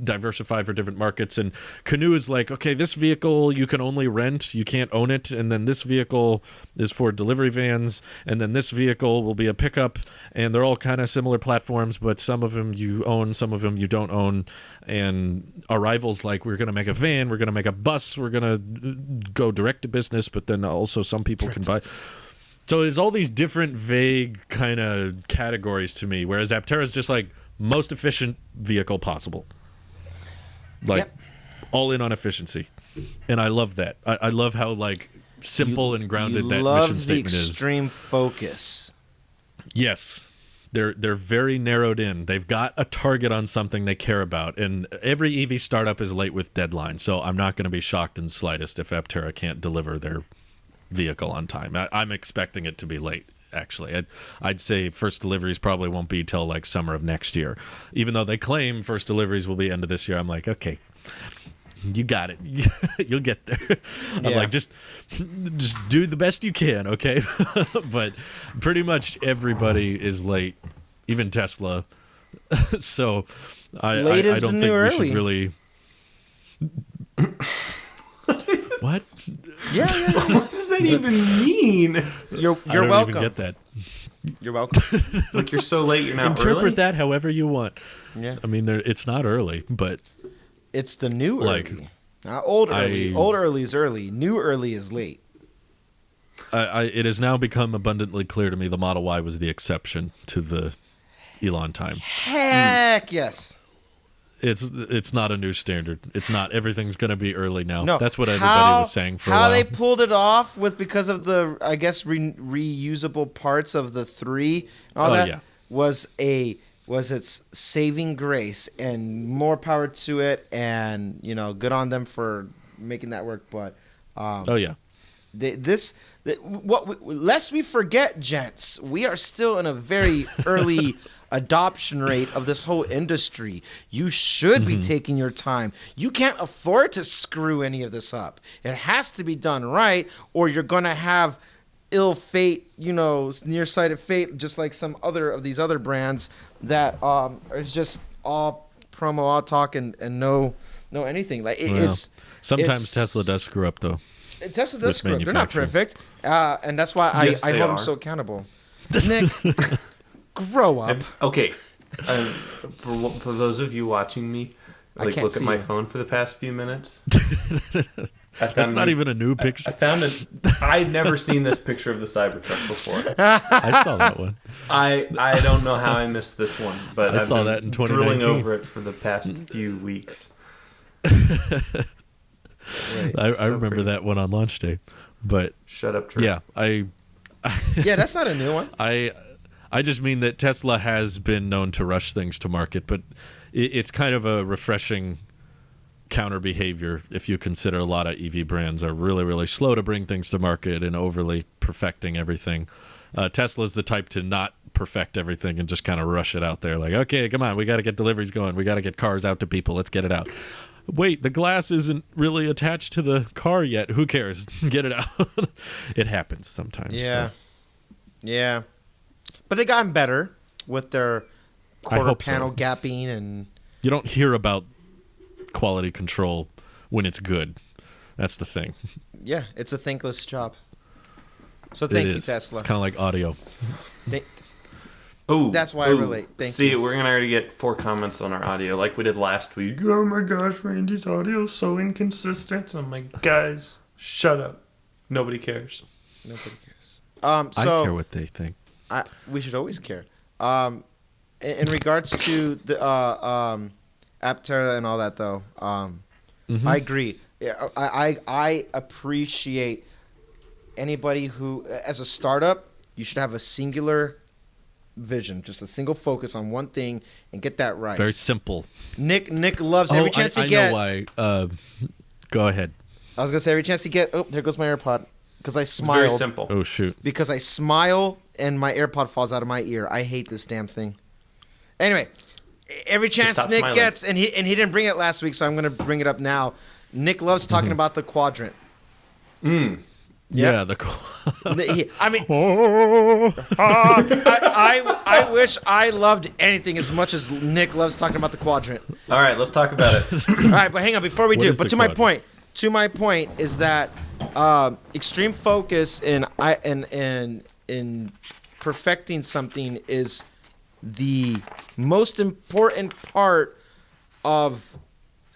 diversify for different markets. And Canoo is like, okay, this vehicle you can only rent, you can't own it, and then this vehicle is for delivery vans, and then this vehicle will be a pickup, and they're all kind of similar platforms, but some of them you own, some of them you don't own. And Arrival's like, we're going to make a van, we're going to make a bus, we're going to go direct to business, but then also some people can buy. So there's all these different vague kind of categories to me, whereas Aptera is just like most efficient vehicle possible. Like, all in on efficiency. And I love that. I love how, like, simple and grounded that mission statement is. You love the extreme focus. Yes. They're very narrowed in. They've got a target on something they care about. And every EV startup is late with deadlines, so I'm not going to be shocked in the slightest if Aptera can't deliver their vehicle on time. I'm expecting it to be late. Actually, I'd say first deliveries probably won't be till like summer of next year. Even though they claim first deliveries will be end of this year, I'm like, okay, you got it. You'll get there. I'm like, just do the best you can, okay? But pretty much everybody is late, even Tesla. So I don't think we should really. What? Yeah. What does that even mean? You're I don't welcome. even get that. You're welcome. Like you're so late, you're not Interpret early? that however you want. Yeah. I mean, it's not early, but It's the new Like, early. Not old early. Old early is early. New early is late. it has now become abundantly clear to me the Model Y was the exception to the Elon time. Heck yes. It's not a new standard. It's not. Everything's going to be early now. No, That's what everybody was saying for a while. How they pulled it off was because of the, I guess, reusable parts of the 3. All that yeah. was its saving grace, and more power to it, and good on them for making that work. But lest we forget, gents, we are still in a very early adoption rate of this whole industry. You should be taking your time. You can't afford to screw any of this up. It has to be done right, or you're going to have ill fate, nearsighted fate, just like some other of these other brands that is just all promo, all talk, and no anything. Like sometimes Tesla does screw up though. Tesla does screw up. They're not perfect, and that's why I hold them so accountable. Nick, grow up. Okay. For those of you watching me, like look at my phone for the past few minutes. That's not even a new picture. I'd never seen this picture of the Cybertruck before. I saw that one. I don't know how I missed this one, but I saw that in 2019. Drooling over it for the past few weeks. I remember that one on launch day, but shut up, Drew. Yeah, yeah, that's not a new one. I just mean that Tesla has been known to rush things to market, but it's kind of a refreshing counter behavior if you consider a lot of EV brands are really, really slow to bring things to market and overly perfecting everything. Tesla's the type to not perfect everything and just kind of rush it out there. Like, okay, come on, we got to get deliveries going. We got to get cars out to people. Let's get it out. Wait, the glass isn't really attached to the car yet. Who cares? Get it out. It happens sometimes. Yeah. So. Yeah. But they gotten better with their quarter panel so. gapping, and you don't hear about quality control when it's good. That's the thing. Yeah, it's a thankless job. So thank you, Tesla. It's kind of like audio. That's why I relate. Thank you. We're gonna already get 4 comments on our audio, like we did last week. Oh my gosh, Randy's audio is so inconsistent. And I'm like, guys, shut up. Nobody cares. Nobody cares. I care what they think. We should always care. In regards to the Aptera and all that, though, I agree. Yeah, I appreciate anybody who, as a startup, you should have a singular vision, just a single focus on one thing and get that right. Very simple. Nick loves every chance he gets. I know why. Go ahead. I was gonna say every chance he get. Oh, there goes my AirPod. Because I smiled. Very simple. Oh shoot. Because I smile and my AirPod falls out of my ear. I hate this damn thing. Anyway, every chance Nick gets, and he didn't bring it last week, so I'm going to bring it up now. Nick loves talking about the quadrant. Yeah, I mean, I wish I loved anything as much as Nick loves talking about the quadrant. All right, let's talk about it. All right, but hang on before we do. But to quadrant? my point is that extreme focus in perfecting something is the most important part of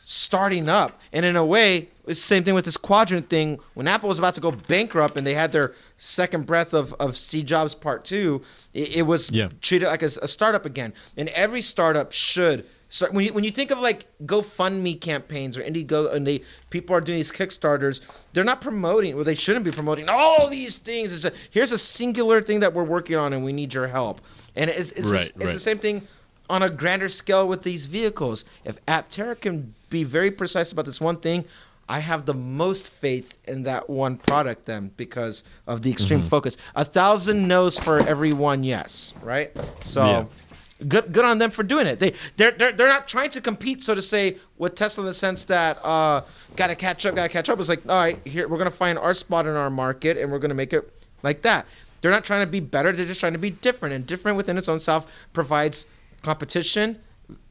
starting up. And in a way, it's the same thing with this quadrant thing. When Apple was about to go bankrupt and they had their second breath of Steve Jobs Part 2, it was treated like a startup again. And every startup should. So when you think of like GoFundMe campaigns or Indiegogo, and people are doing these Kickstarters, they're not promoting, well, they shouldn't be promoting all these things. Here's a singular thing that we're working on and we need your help. And it's the same thing on a grander scale with these vehicles. If Aptera can be very precise about this one thing, I have the most faith in that one product then because of the extreme focus. 1,000 no's for every one yes, right? So good on them for doing it. They're not trying to compete, so to say, with Tesla in the sense that gotta catch up. It's like, all right, here we're gonna find our spot in our market and we're gonna make it like that. They're not trying to be better. They're just trying to be different, and different within its own self provides competition,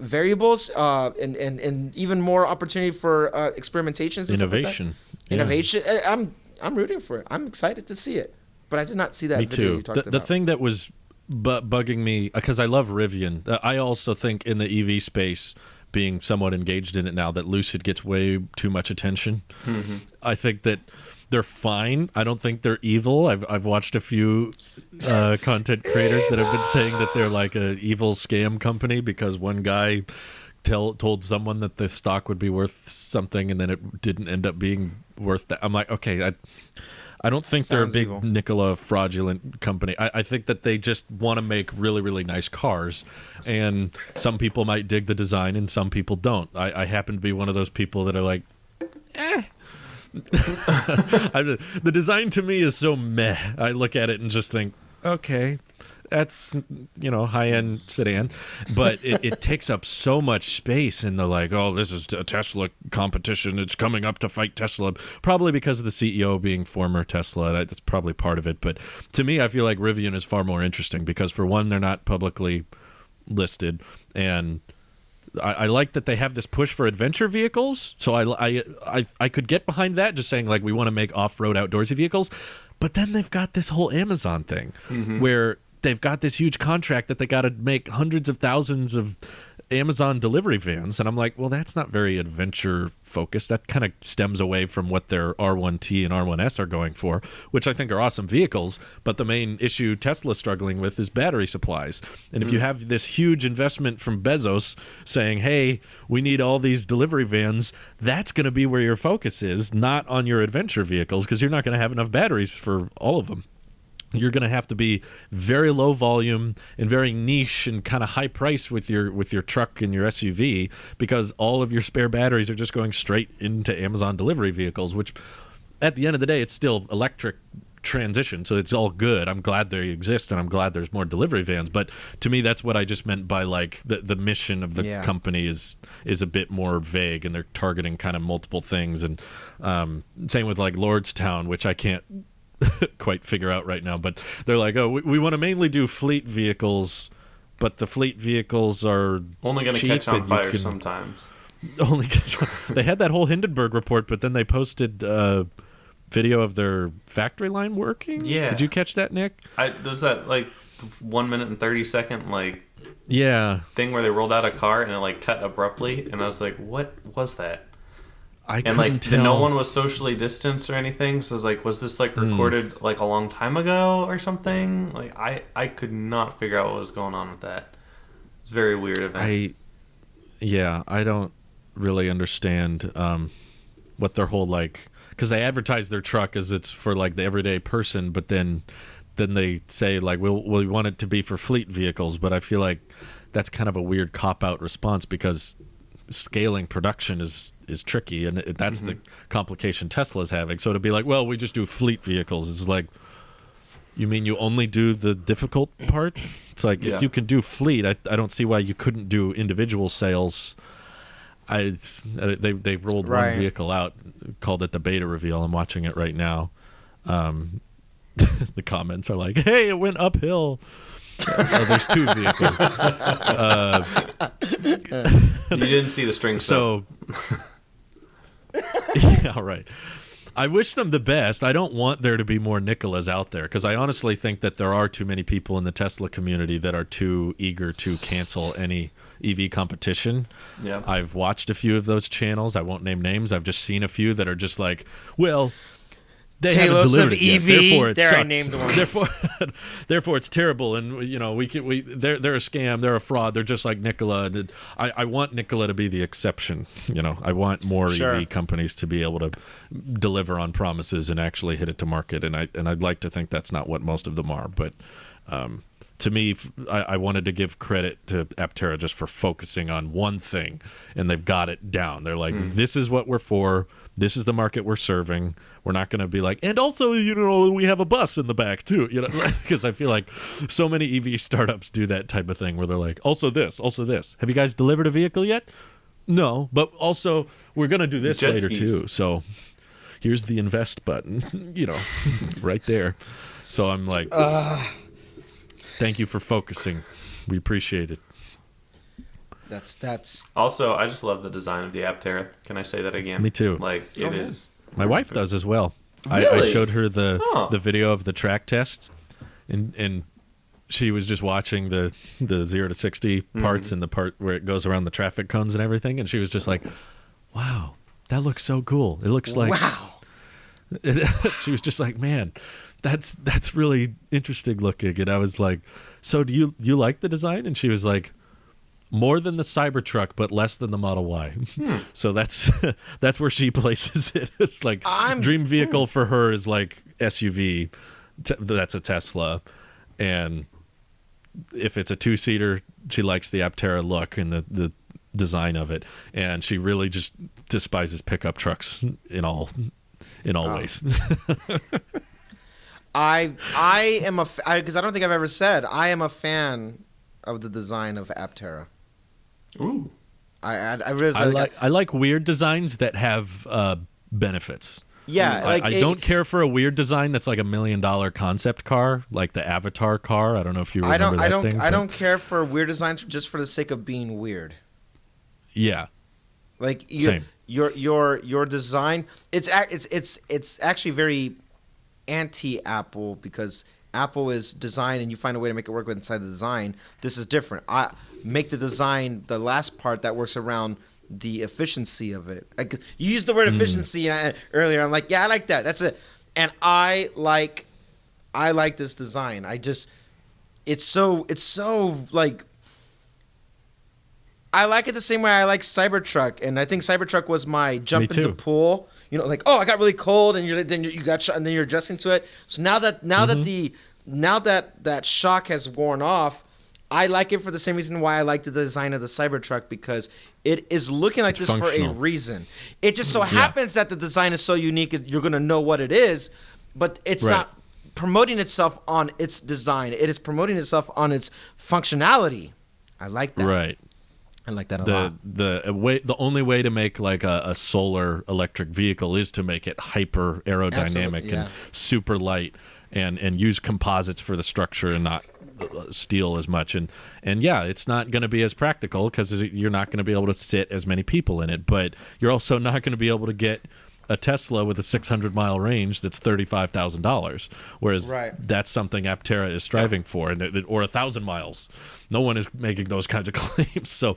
variables, and even more opportunity for experimentations. Innovation. Innovation. I'm rooting for it. I'm excited to see it. But I did not see that video you talked about. The thing that was bugging me, because I love Rivian, I also think in the EV space, being somewhat engaged in it now, that Lucid gets way too much attention. I think that they're fine. I don't think they're evil. I've watched a few content creators that have been saying that they're like an evil scam company because one guy told someone that the stock would be worth something and then it didn't end up being worth that. I'm like, okay, I don't think they're a big evil. Nikola fraudulent company. I think that they just want to make really, really nice cars. And some people might dig the design and some people don't. I happen to be one of those people that are like, the design to me is so meh. I look at it and just think, okay, that's, high-end sedan, but it takes up so much space, and they're like, oh, this is a Tesla competition, it's coming up to fight Tesla, probably because of the CEO being former Tesla. That's probably part of it. But to me, I feel like Rivian is far more interesting because, for one, they're not publicly listed, and I like that they have this push for adventure vehicles. So I could get behind that, just saying like we want to make off-road outdoorsy vehicles. But then they've got this whole Amazon thing where they've got this huge contract that they got to make hundreds of thousands of Amazon delivery vans. And I'm like, well, that's not very adventure focused. That kind of stems away from what their R1T and R1S are going for, which I think are awesome vehicles. But the main issue Tesla's struggling with is battery supplies. And if you have this huge investment from Bezos saying, hey, we need all these delivery vans, that's going to be where your focus is, not on your adventure vehicles, because you're not going to have enough batteries for all of them. You're going to have to be very low volume and very niche and kind of high price with your truck and your SUV, because all of your spare batteries are just going straight into Amazon delivery vehicles, which at the end of the day, it's still electric transition. So it's all good. I'm glad they exist, and I'm glad there's more delivery vans. But to me, that's what I just meant by like the mission of the company is a bit more vague, and they're targeting kind of multiple things. And same with like Lordstown, which I can't quite figure out right now, but they're like, oh, we want to mainly do fleet vehicles, but the fleet vehicles are only going to catch on fire sometimes. They had that whole Hindenburg report, but then they posted video of their factory line working. Yeah, did you catch that, Nick? There's that like 1 minute and 30 second thing where they rolled out a car and it like cut abruptly, and I was like, what was that? No one was socially distanced or anything. So I was like, was this like recorded like a long time ago or something? Like I could not figure out what was going on with that. It's a very weird event. I don't really understand what their whole because they advertise their truck as it's for like the everyday person, but then they say like we want it to be for fleet vehicles. But I feel like that's kind of a weird cop-out response, because scaling production is tricky, and that's the complication Tesla's having. So to be like, well, we just do fleet vehicles, is like, You mean you only do the difficult part? It's like if you can do fleet, I don't see why you couldn't do individual sales. They rolled one vehicle out, called it the beta reveal. I'm watching it right now. The comments are like, "Hey, it went uphill." There's two vehicles. You didn't see the string. So, yeah, all right. I wish them the best. I don't want there to be more Nikolas out there because I honestly think that there are too many people in the Tesla community that are too eager to cancel any EV competition. Yeah. I've watched a few of those channels. I won't name names. I've just seen a few that are just like, well, they haven't delivered it yet, therefore it sucks. I named one. Therefore it's terrible, and they're a scam, they're a fraud, they're just like Nikola. And I want Nikola to be the exception. I want more EV companies to be able to deliver on promises and actually hit it to market. And I'd like to think that's not what most of them are, but to me, I wanted to give credit to Aptera just for focusing on one thing, and they've got it down. They're like, this is what we're for. This is the market we're serving. We're not going to be like, and also, we have a bus in the back too, because I feel like so many EV startups do that type of thing where they're like, also this. Have you guys delivered a vehicle yet? No, but also we're going to do this Jet later skis. too. So here's the invest button, right there. So I'm like, thank you for focusing. We appreciate it. That's Also, I just love the design of the Aptera. Can I say that again? Me too. Like it is. My wife does as well. Really? I showed her the video of the track test, and she was just watching the 0 to 60 parts and the part where it goes around the traffic cones and everything, and she was just like, "Wow, that looks so cool! It looks like wow." She was just like, "Man, that's really interesting looking." And I was like, "So do you like the design?" And she was like, more than the Cybertruck, but less than the Model Y. So that's where she places it. It's like dream vehicle for her is like SUV. That's a Tesla, and if it's a 2-seater, she likes the Aptera look and the design of it, and she really just despises pickup trucks in all ways. I am because I don't think I've ever said I am a fan of the design of Aptera. Ooh. I really I like weird designs that have benefits. Yeah, I don't care for a weird design that's like $1 million concept car, like the Avatar car. I don't know if you remember that thing. I don't care for weird designs just for the sake of being weird. Yeah. Like Same. your design, it's actually very anti-Apple because Apple is design and you find a way to make it work inside the design. This is different. I make the design the last part that works around the efficiency of it. Like, you used the word efficiency earlier. I'm like, yeah, I like that. That's it. And I like this design. It's so like, I like it the same way I like Cybertruck, and I think Cybertruck was my jump into the pool. Like, oh, I got really cold, and then you got shot, and then you're adjusting to it. So now that that shock has worn off, I like it for the same reason why I like the design of the Cybertruck, because it is looking like this functional. For a reason. It just so happens that the design is so unique, you're going to know what it is, but it's not promoting itself on its design. It is promoting itself on its functionality. I like that. Right. I like that a lot. The only way to make like a solar electric vehicle is to make it hyper aerodynamic and super light, and use composites for the structure and not steel as much. And yeah, it's not going to be as practical because you're not going to be able to sit as many people in it, but you're also not going to be able to get a Tesla with a 600-mile range that's $35,000, whereas that's something Aptera is striving for, or 1,000 miles. No one is making those kinds of claims. So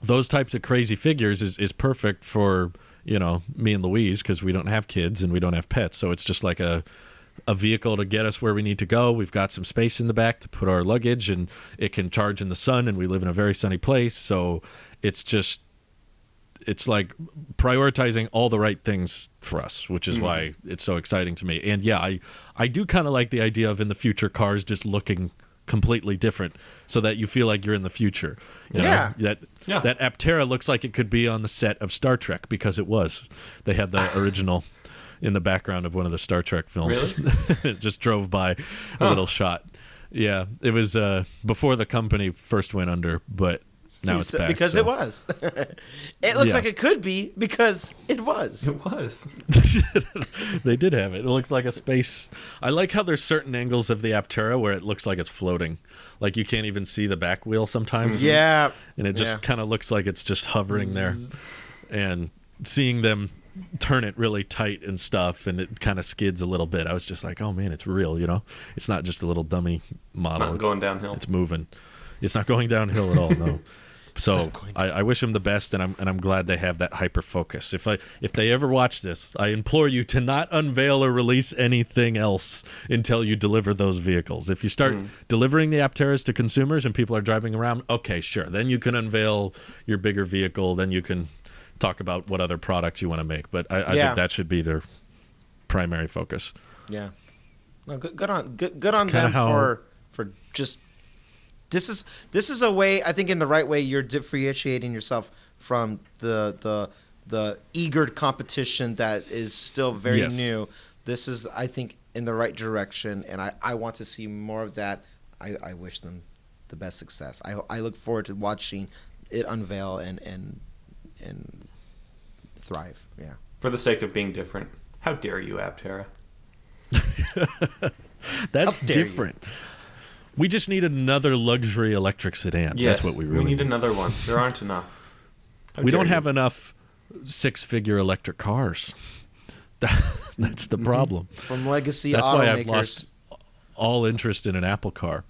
those types of crazy figures is perfect for me and Louise, because we don't have kids and we don't have pets. So it's just like a vehicle to get us where we need to go. We've got some space in the back to put our luggage, and it can charge in the sun, and we live in a very sunny place. So it's like prioritizing all the right things for us, which is why it's so exciting to me. And yeah, I do kind of like the idea of in the future cars just looking completely different, so that you feel like you're in the future. That Aptera looks like it could be on the set of Star Trek, because it was. They had the original in the background of one of the Star Trek films. Really? It just drove by a little shot. Yeah, it was before the company first went under, but now it's back. Because so. it was. It looks like it could be because it was. It was. They did have it. It looks like a space. I like how there's certain angles of the Aptera where it looks like it's floating. Like you can't even see the back wheel sometimes. Yeah. And it just kind of looks like it's just hovering there. And seeing them turn it really tight and stuff, and it kind of skids a little bit. I was just like, oh man, it's real, you know? It's not just a little dummy model. It's not going downhill. It's moving. It's not going downhill at all, no. So I wish them the best, and I'm glad they have that hyper focus. If they ever watch this, I implore you to not unveil or release anything else until you deliver those vehicles. If you start delivering the Apteras to consumers and people are driving around, okay, sure, then you can unveil your bigger vehicle. Then you can talk about what other products you want to make. But I think that should be their primary focus. Yeah. No, good on them for just. This is a way, I think, in the right way, you're differentiating yourself from the eager competition that is still very new. This is, I think, in the right direction, and I want to see more of that. I wish them the best success. I look forward to watching it unveil and thrive. Yeah. For the sake of being different, how dare you, Aptera? That's different. We just need another luxury electric sedan. Yes, that's what we really need. Another one. There aren't enough. We don't have enough six-figure electric cars. That's the problem. From legacy That's automakers. why I've lost all interest in an Apple car.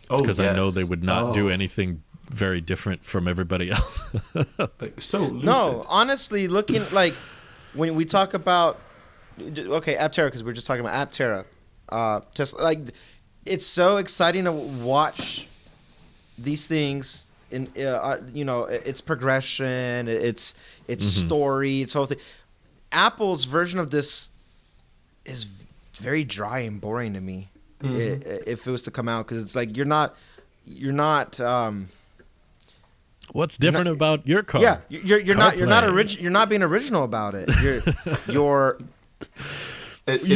It's because I know they would not do anything very different from everybody else. Like, so lucid. No, honestly, looking like when we talk about Aptera, because we're just talking about Aptera, Tesla, like. It's so exciting to watch these things in its progression, its story, its whole thing. Apple's version of this is very dry and boring to me. If it was to come out, because it's like you're not. What's different about your car? Yeah, you're not being original about it. You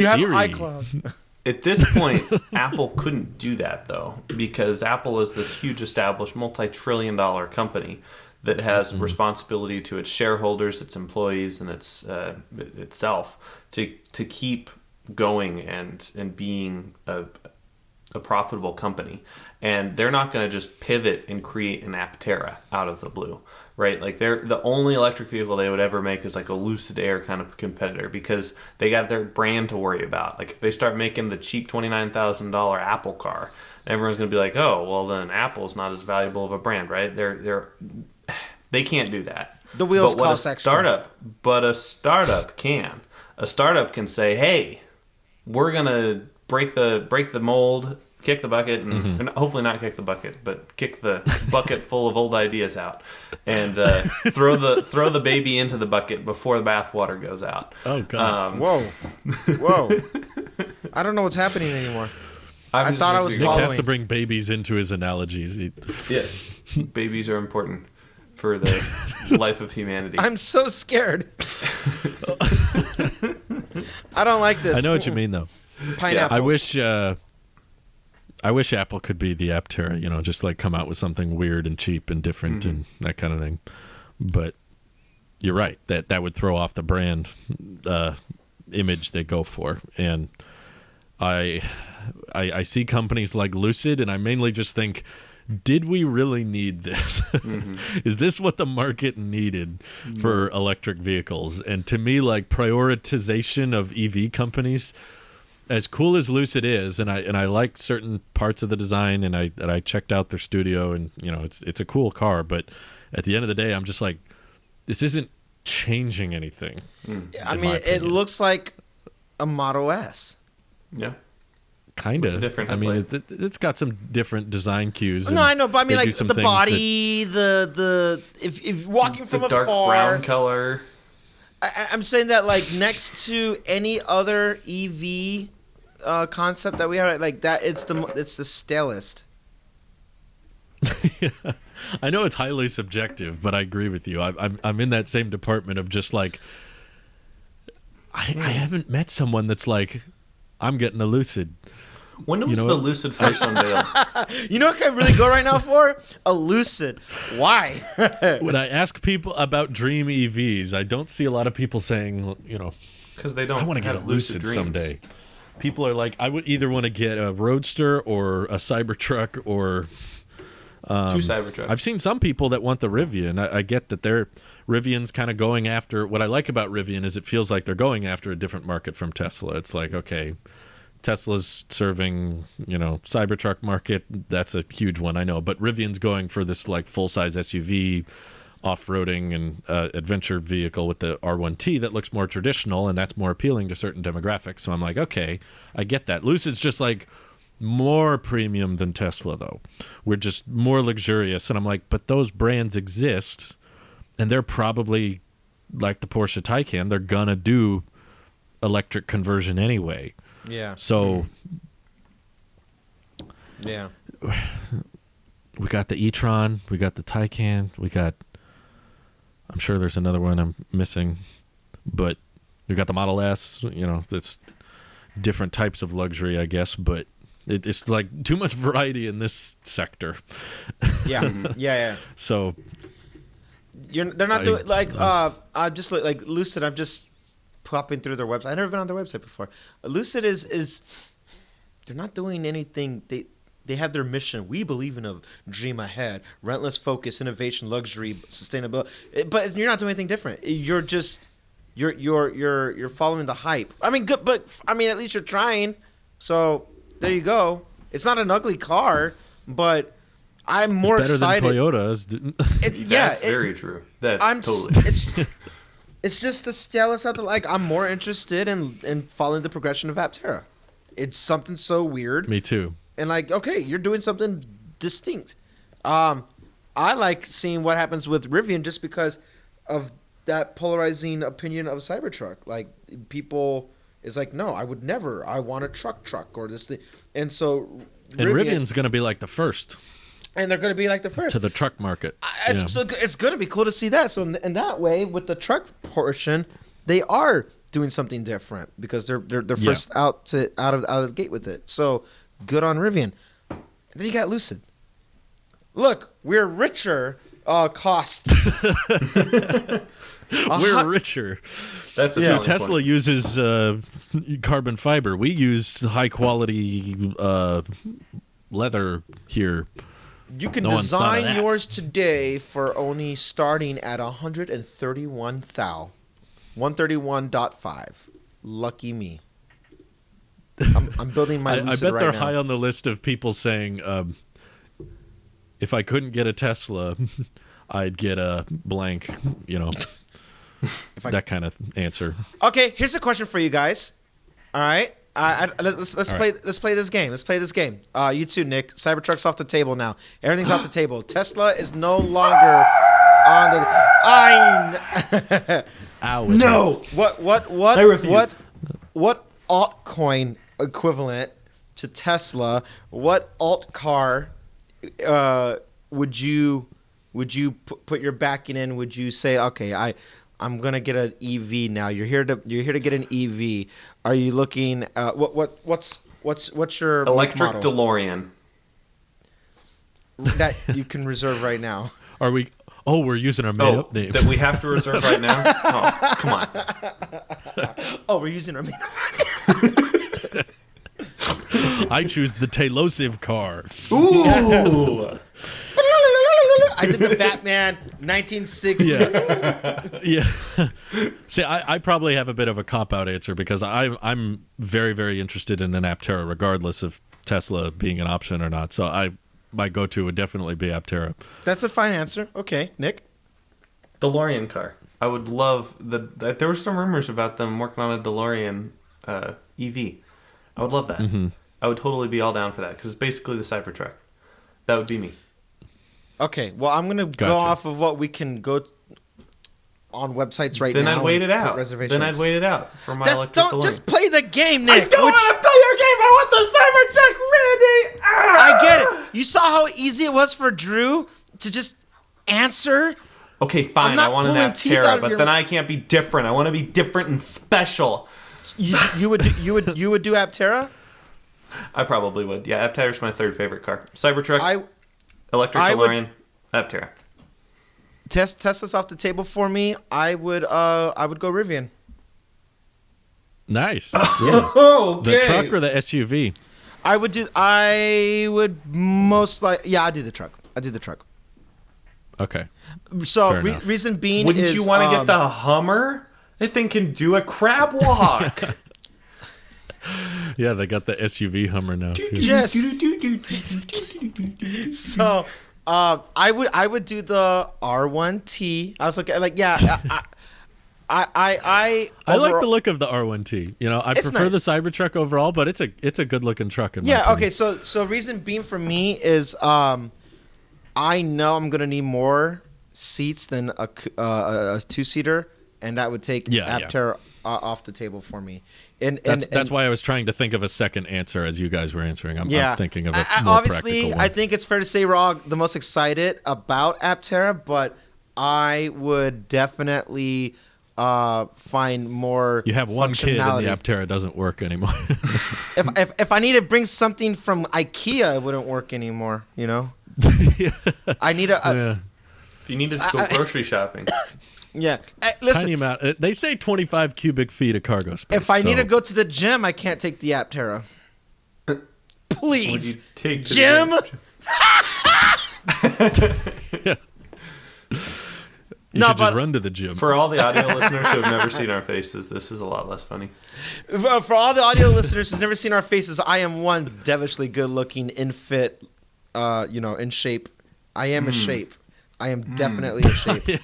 have iCloud. At this point, Apple couldn't do that, though, because Apple is this huge, established, multi-trillion-dollar company that has responsibility to its shareholders, its employees, and itself to keep going and being a profitable company. And they're not going to just pivot and create an Aptera out of the blue, right? Like the only electric vehicle they would ever make is like a Lucid Air kind of competitor, because they got their brand to worry about. Like if they start making the cheap $29,000 Apple car, everyone's going to be like, oh, well then Apple's not as valuable of a brand, right? They can't do that. The wheels cost extra. But a startup can. A startup can say, hey, we're going to break the mold, kick the bucket, and hopefully not kick the bucket, but kick the bucket full of old ideas out, and throw the baby into the bucket before the bathwater goes out. Oh God! Whoa! I don't know what's happening anymore. I thought I was Nick following. has to bring babies into his analogies. Yeah, babies are important for the life of humanity. I'm so scared. I don't like this. I know what you mean, though. Pineapples. I wish Apple could be the Aptera, just like come out with something weird and cheap and different and that kind of thing. But you're right, that would throw off the brand image they go for. And I see companies like Lucid, and I mainly just think, did we really need this? Is this what the market needed for electric vehicles? And to me, like, prioritization of EV companies, as cool as Lucid is, and I like certain parts of the design, and I checked out their studio, and it's a cool car, but at the end of the day, I'm just like, this isn't changing anything. I mean, it looks like a Model S. Yeah. Kind of. I mean, it's got some different design cues. No, I know, but I mean, like the body, the if walking from afar, dark brown color. I'm saying that, like, next to any other EV concept that we have, like that, it's the stalest. I know it's highly subjective, but I agree with you. I'm in that same department of just like, I haven't met someone that's like, I'm getting a Lucid. When was the Lucid first unveiled? You know what I really go right now for? A Lucid. Why? When I ask people about dream EVs, I don't see a lot of people saying, Because they don't. I want to get a Lucid someday. People are like, I would either want to get a Roadster or a Cybertruck or... 2 Cybertrucks. I've seen some people that want the Rivian. I get that Rivian's kind of going after... What I like about Rivian is it feels like they're going after a different market from Tesla. It's like, okay... Tesla's serving, Cybertruck market. That's a huge one, I know. But Rivian's going for this like full-size SUV, off-roading and adventure vehicle with the R1T that looks more traditional, and that's more appealing to certain demographics. So I'm like, okay, I get that. Lucid's just like more premium than Tesla, though. We're just more luxurious. And I'm like, but those brands exist, and they're probably like the Porsche Taycan. They're going to do electric conversion anyway. Yeah. So, yeah, we got the e-tron, we got the Taycan, I'm sure there's another one I'm missing, but we got the Model S. That's different types of luxury, I guess, but it's like too much variety in this sector. Yeah. So, they're not doing like I'm just like Lucid. I'm just popping through their website. I've never been on their website before. Lucid is they're not doing anything. They have their mission. We believe in a dream ahead, relentless focus, innovation, luxury, sustainability. But you're not doing anything different. You're just you're following the hype. I mean, good, but I mean, at least you're trying. So there you go. It's not an ugly car, but I'm more excited. Better than Toyotas. That's very true. Totally. It's just the stylus out there. Like, I'm more interested in following the progression of Aptera. It's something so weird. Me too. And like, okay, you're doing something distinct. I like seeing what happens with Rivian just because of that polarizing opinion of Cybertruck. Like, people is like, no, I would never. I want a truck or this thing. And so Rivian's going to be like the first. And they're going to be like the first. To the truck market. So it's going to be cool to see that. So in that way, with the truck portion, they are doing something different because they're first out of the gate with it. So good on Rivian. And then you got Lucid. Look, we're richer costs. We're richer. That's the Tesla point. uses carbon fiber. We use high quality leather here. You can design yours today for only starting at 131,000. 131.5. Lucky me. I'm building my Lucid I bet right they're now. high on the list of people saying, if I couldn't get a Tesla, I'd get a blank, that kind of answer. Okay, here's a question for you guys. All right, let's play this game. Let's play this game. You too, Nick. Cybertruck's off the table now. Everything's off the table. Tesla is no longer on the. No. What? I refuse. What altcoin equivalent to Tesla? What alt car would you put your backing in? Would you say, okay, I'm gonna get an EV now? You're here to get an EV. Are you looking? What's your electric model? DeLorean? That you can reserve right now. Are we? Oh, we're using our made-up names. That we have to reserve right now? Oh, come on. Oh, we're using our made-up. I choose the Tailosive car. Ooh. I did the Batman 1960. Yeah. See, I probably have a bit of a cop-out answer because I'm very, very interested in an Aptera, regardless of Tesla being an option or not. So my go-to would definitely be Aptera. That's a fine answer. Okay, Nick? DeLorean car. I would love there were some rumors about them working on a DeLorean EV. I would love that. Mm-hmm. I would totally be all down for that because it's basically the Cybertruck. That would be me. Okay, well, I'm going to go off of what we can go on websites right now. Then I'd wait it out. Reservations. Then I'd wait it out for my electric DeLorean. Just play the game, Nick. I don't want to play your game. I want the Cybertruck, Randy. I get it. You saw how easy it was for Drew to just answer Okay, fine. I'm not I want an pulling teeth out Aptera, of but your- then I can't be different. I want to be different and special. You would do Aptera? I probably would. Yeah, Aptera's my third favorite car. Cybertruck, electric I would- DeLorean, Aptera. Test this off the table for me. I would go Rivian. Nice. Oh, The truck or the SUV? I would most I'd do the truck. I'd do the truck. Okay. So Fair enough. reason being Wouldn't is you want to get the Hummer? That thing can do a crab walk. Yeah, they got the SUV Hummer now too. Just so I would do the R1T. I was looking like I like the look of the R1T. You know, I It's prefer nice. the Cybertruck overall, but it's a good looking truck in my opinion. Okay. So reason being for me is I know I'm gonna need more seats than a 2-seater, and that would take Aptera off the table for me. And That's why I was trying to think of a second answer as you guys were answering. I'm thinking of a more obviously, practical one. I think it's fair to say we're all the most excited about Aptera, but I would definitely find more. You have one kid and functionality. the Aptera doesn't work anymore. If I need to bring something from IKEA, it wouldn't work anymore. You know, I need Yeah. If you needed to go grocery shopping. Yeah. Listen, Tiny amount. They say 25 cubic feet of cargo space. if I need so- to go to the gym, I can't take the Aptera. Would Please, you take to the Jim. you No, should just but- run to the gym. For all the audio listeners who have never seen our faces, this is a lot less funny. For all the audio listeners who's never seen our faces, I am one devilishly good-looking, in fit, in shape. I am a shape. I am definitely a shape.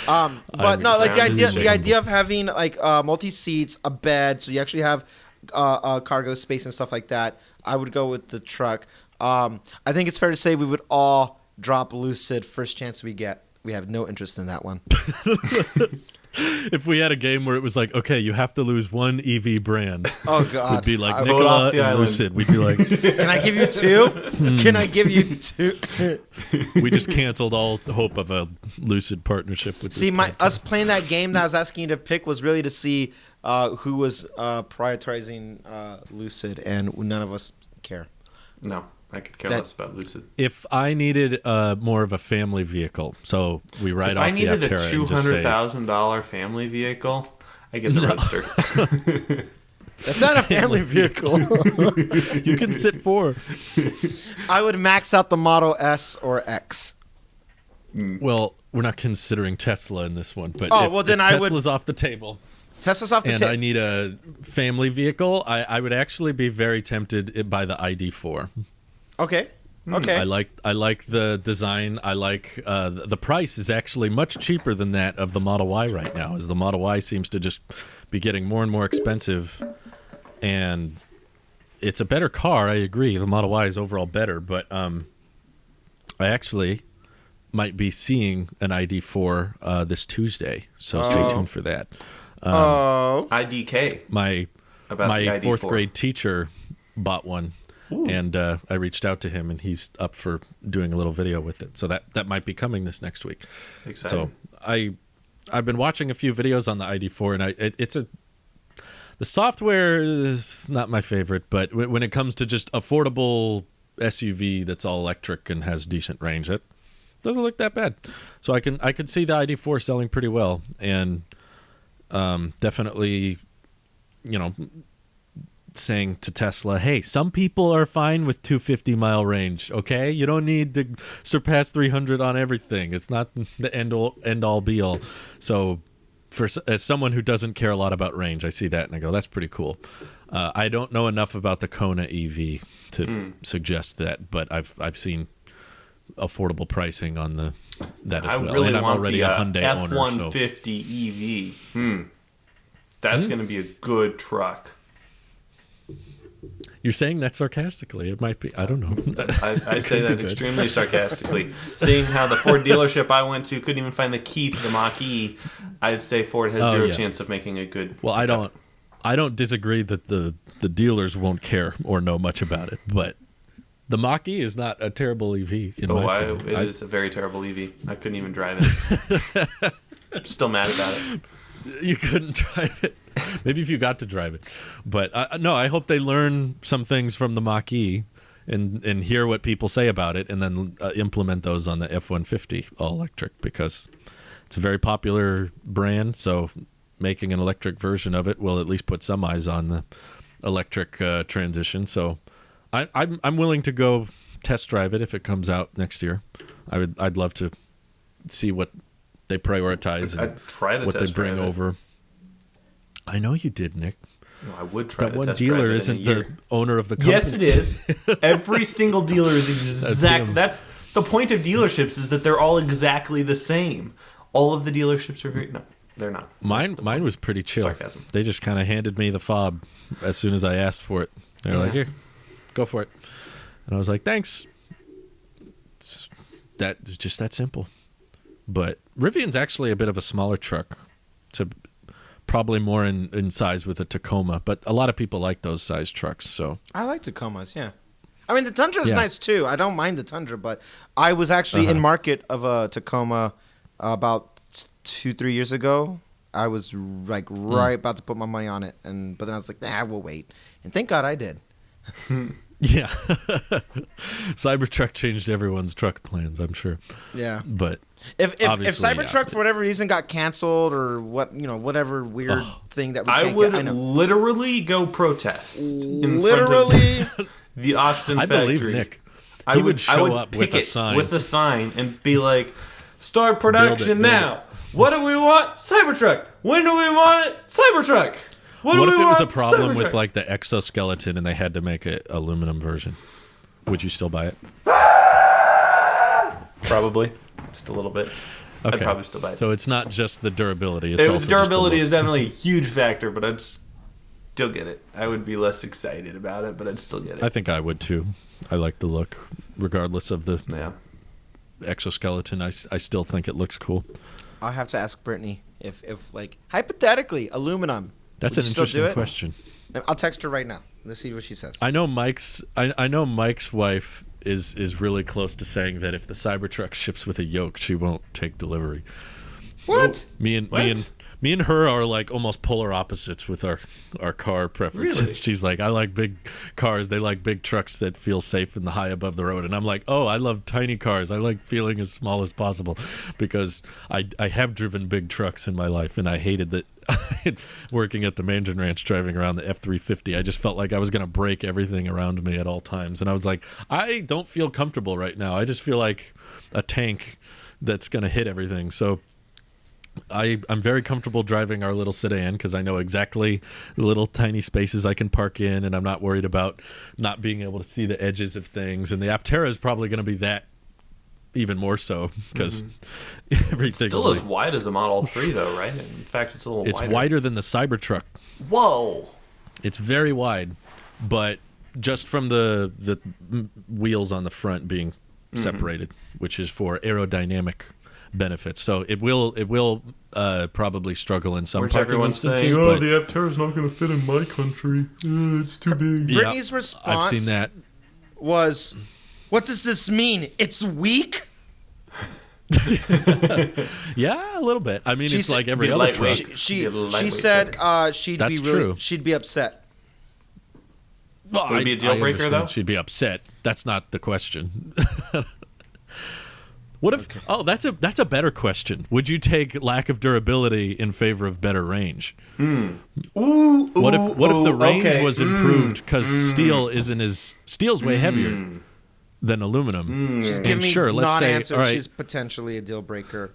But no, like the idea of having like multi seats, a bed, so you actually have cargo space and stuff like that. I would go with the truck. I think it's fair to say we would all drop Lucid first chance we get. We have no interest in that one. If we had a game where it was like, okay, you have to lose one EV brand, Oh it'd God! be like Vote Nikola off the and island. Lucid. We'd be like, Can I give you two? Can I give you two? we just canceled all hope of a Lucid partnership with. See, this company. us playing that game that I was asking you to pick was really to see who was prioritizing Lucid, and none of us care. No, I could care That- less about Lucid. If I needed more of a family vehicle, so we write If off I the needed a Aptera and just say, $200,000 family vehicle, I get the Roadster. That's not a family vehicle. you can sit four. I would max out the Model S or X. Well, we're not considering Tesla in this one, but Oh, if, well, then if I would- Tesla's off the table. Tesla's off the And I table. need a family vehicle. I would actually be very tempted by the ID4. Okay. Okay. I like the design. I like the price is actually much cheaper than that of the Model Y right now, as the Model Y seems to just be getting more and more expensive. And it's a better car. I agree. The Model Y is overall better, but I actually might be seeing an ID4 this Tuesday, so stay tuned for that. IDK. My About the ID4. fourth grade teacher bought one. And I reached out to him, and he's up for doing a little video with it. So that might be coming this next week. Exciting. So I've been watching a few videos on the ID4, and the software is not my favorite, but when it comes to just affordable SUV that's all electric and has decent range, it doesn't look that bad. So I can see the ID4 selling pretty well, and definitely, saying to Tesla, hey, some people are fine with 250-mile range, okay? You don't need to surpass 300 on everything. It's not the end-all be-all. So as someone who doesn't care a lot about range, I see that and I go, that's pretty cool. I don't know enough about the Kona EV to suggest that, but I've seen affordable pricing on that as I well. really And I'm want already the a Hyundai owner, so F-150 EV. That's going to be a good truck. you're saying that sarcastically. It might be. I don't know. I say Could be that good. extremely sarcastically. Seeing how the Ford dealership I went to couldn't even find the key to the Mach-E, I'd say Ford has zero yeah. chance of making a good... Well, I don't disagree that the dealers won't care or know much about it, but The Mach-E is not a terrible EV in Oh, my opinion. it is a very terrible EV. I couldn't even drive it. I'm still mad about it. You couldn't drive it. Maybe if you got to drive it. But no, I hope they learn some things from the Mach-E and hear what people say about it and then implement those on the F-150 all-electric because it's a very popular brand. So making an electric version of it will at least put some eyes on the electric transition. So I'm willing to go test drive it if it comes out next year. I'd love to see what they prioritize and what they bring over. I know you did, Nick. No, I would try that to one test dealer drive it isn't the owner of the company. Yes, it is. Every single dealer is exact. That's the point of dealerships is that they're all exactly the same. All of the dealerships are very no, they're not. Mine was pretty chill. Sarcasm. They just kind of handed me the fob as soon as I asked for it. They were like, "Here, go for it," and I was like, "Thanks." It's just that simple. But Rivian's actually a bit of a smaller truck. To probably more in size with a Tacoma, but a lot of people like those size trucks. So I like Tacomas, yeah. I mean, the Tundra's nice too. I don't mind the Tundra, but I was actually in market of a Tacoma about 2-3 years ago. I was like right about to put my money on it, but then I was like, nah, we'll wait. And thank God I did. Yeah. Cybertruck changed everyone's truck plans, I'm sure. Yeah. But if Cybertruck for whatever reason got canceled or whatever weird thing that we can't I would get, literally go protest in literally front of the Austin I factory. believe Nick. I would show up with a sign and be like, start production now. What do we want? Cybertruck. When do we want it? Cybertruck. What if it was a problem with like the exoskeleton and they had to make an aluminum version? Would you still buy it? Probably. Just a little bit. Okay. I'd probably still buy it. So it's not just the durability. It's also durability just is definitely a huge factor, but I'd still get it. I would be less excited about it, but I'd still get it. I think I would too. I like the look, regardless of the exoskeleton. I still think it looks cool. I'll have to ask Brittany if like hypothetically aluminum. That's an interesting question. I'll text her right now. Let's see what she says. I know Mike's wife is really close to saying that if the Cybertruck ships with a yoke, she won't take delivery. What? Me and her are like almost polar opposites with our car preferences. Really? She's like, I like big cars. They like big trucks that feel safe and high above the road. And I'm like, oh, I love tiny cars. I like feeling as small as possible because I have driven big trucks in my life, and I hated that. Working at the Mansion Ranch, driving around the F-350, I just felt like I was going to break everything around me at all times. And I was like, I don't feel comfortable right now. I just feel like a tank that's going to hit everything. So I'm very comfortable driving our little sedan because I know exactly the little tiny spaces I can park in, and I'm not worried about not being able to see the edges of things. And the Aptera is probably going to be that even more so because everything it's still as wide as a Model 3 though, right? In fact, it's a little wider. It's wider than the Cybertruck. Whoa. It's very wide, but just from the wheels on the front being separated, which is for aerodynamic benefits. So it will probably struggle in some parking instances. Saying, the Aptera's not going to fit in my country. It's too big. Brittany's response I've seen that. Was, what does this mean? It's weak? Yeah, a little bit. I mean, it's like every be other truck. She said she'd be upset. Well, Would it be a deal breaker though? She'd be upset. That's not the question. What if? Okay. Oh, that's a better question. Would you take lack of durability in favor of better range? Ooh, what if the range was improved because steel's way heavier than aluminum? She's giving me non-answer. Right, she's potentially a deal breaker.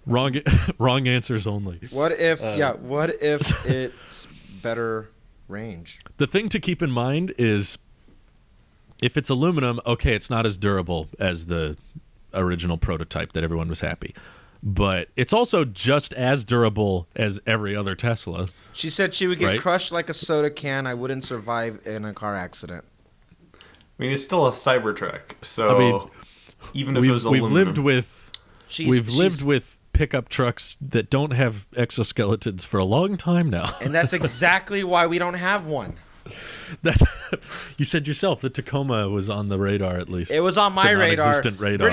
Wrong answers only. What if? What if it's better range? The thing to keep in mind is, if it's aluminum, okay, it's not as durable as the original prototype that everyone was happy, but it's also just as durable as every other Tesla. She said she would get crushed like a soda can. I wouldn't survive in a car accident. I mean, it's still a Cybertruck, so even if it was aluminum, we've lived with pickup trucks that don't have exoskeletons for a long time now, and that's exactly why we don't have one. That you said yourself the Tacoma was on the radar at least. It was on my the radar. non-existent radar.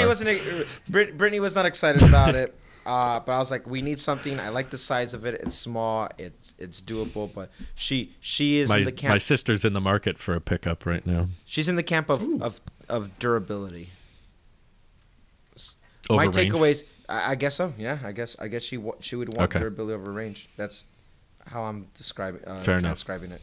Brittany was not excited about it, but I was like, we need something. I like the size of it. It's small. It's doable. But she is in the camp. My sister's in the market for a pickup right now. She's in the camp of durability. Over My range? takeaways. I guess so. Yeah, I guess she would want Okay. durability over range. That's how I'm describing. Fair enough. Transcribing it.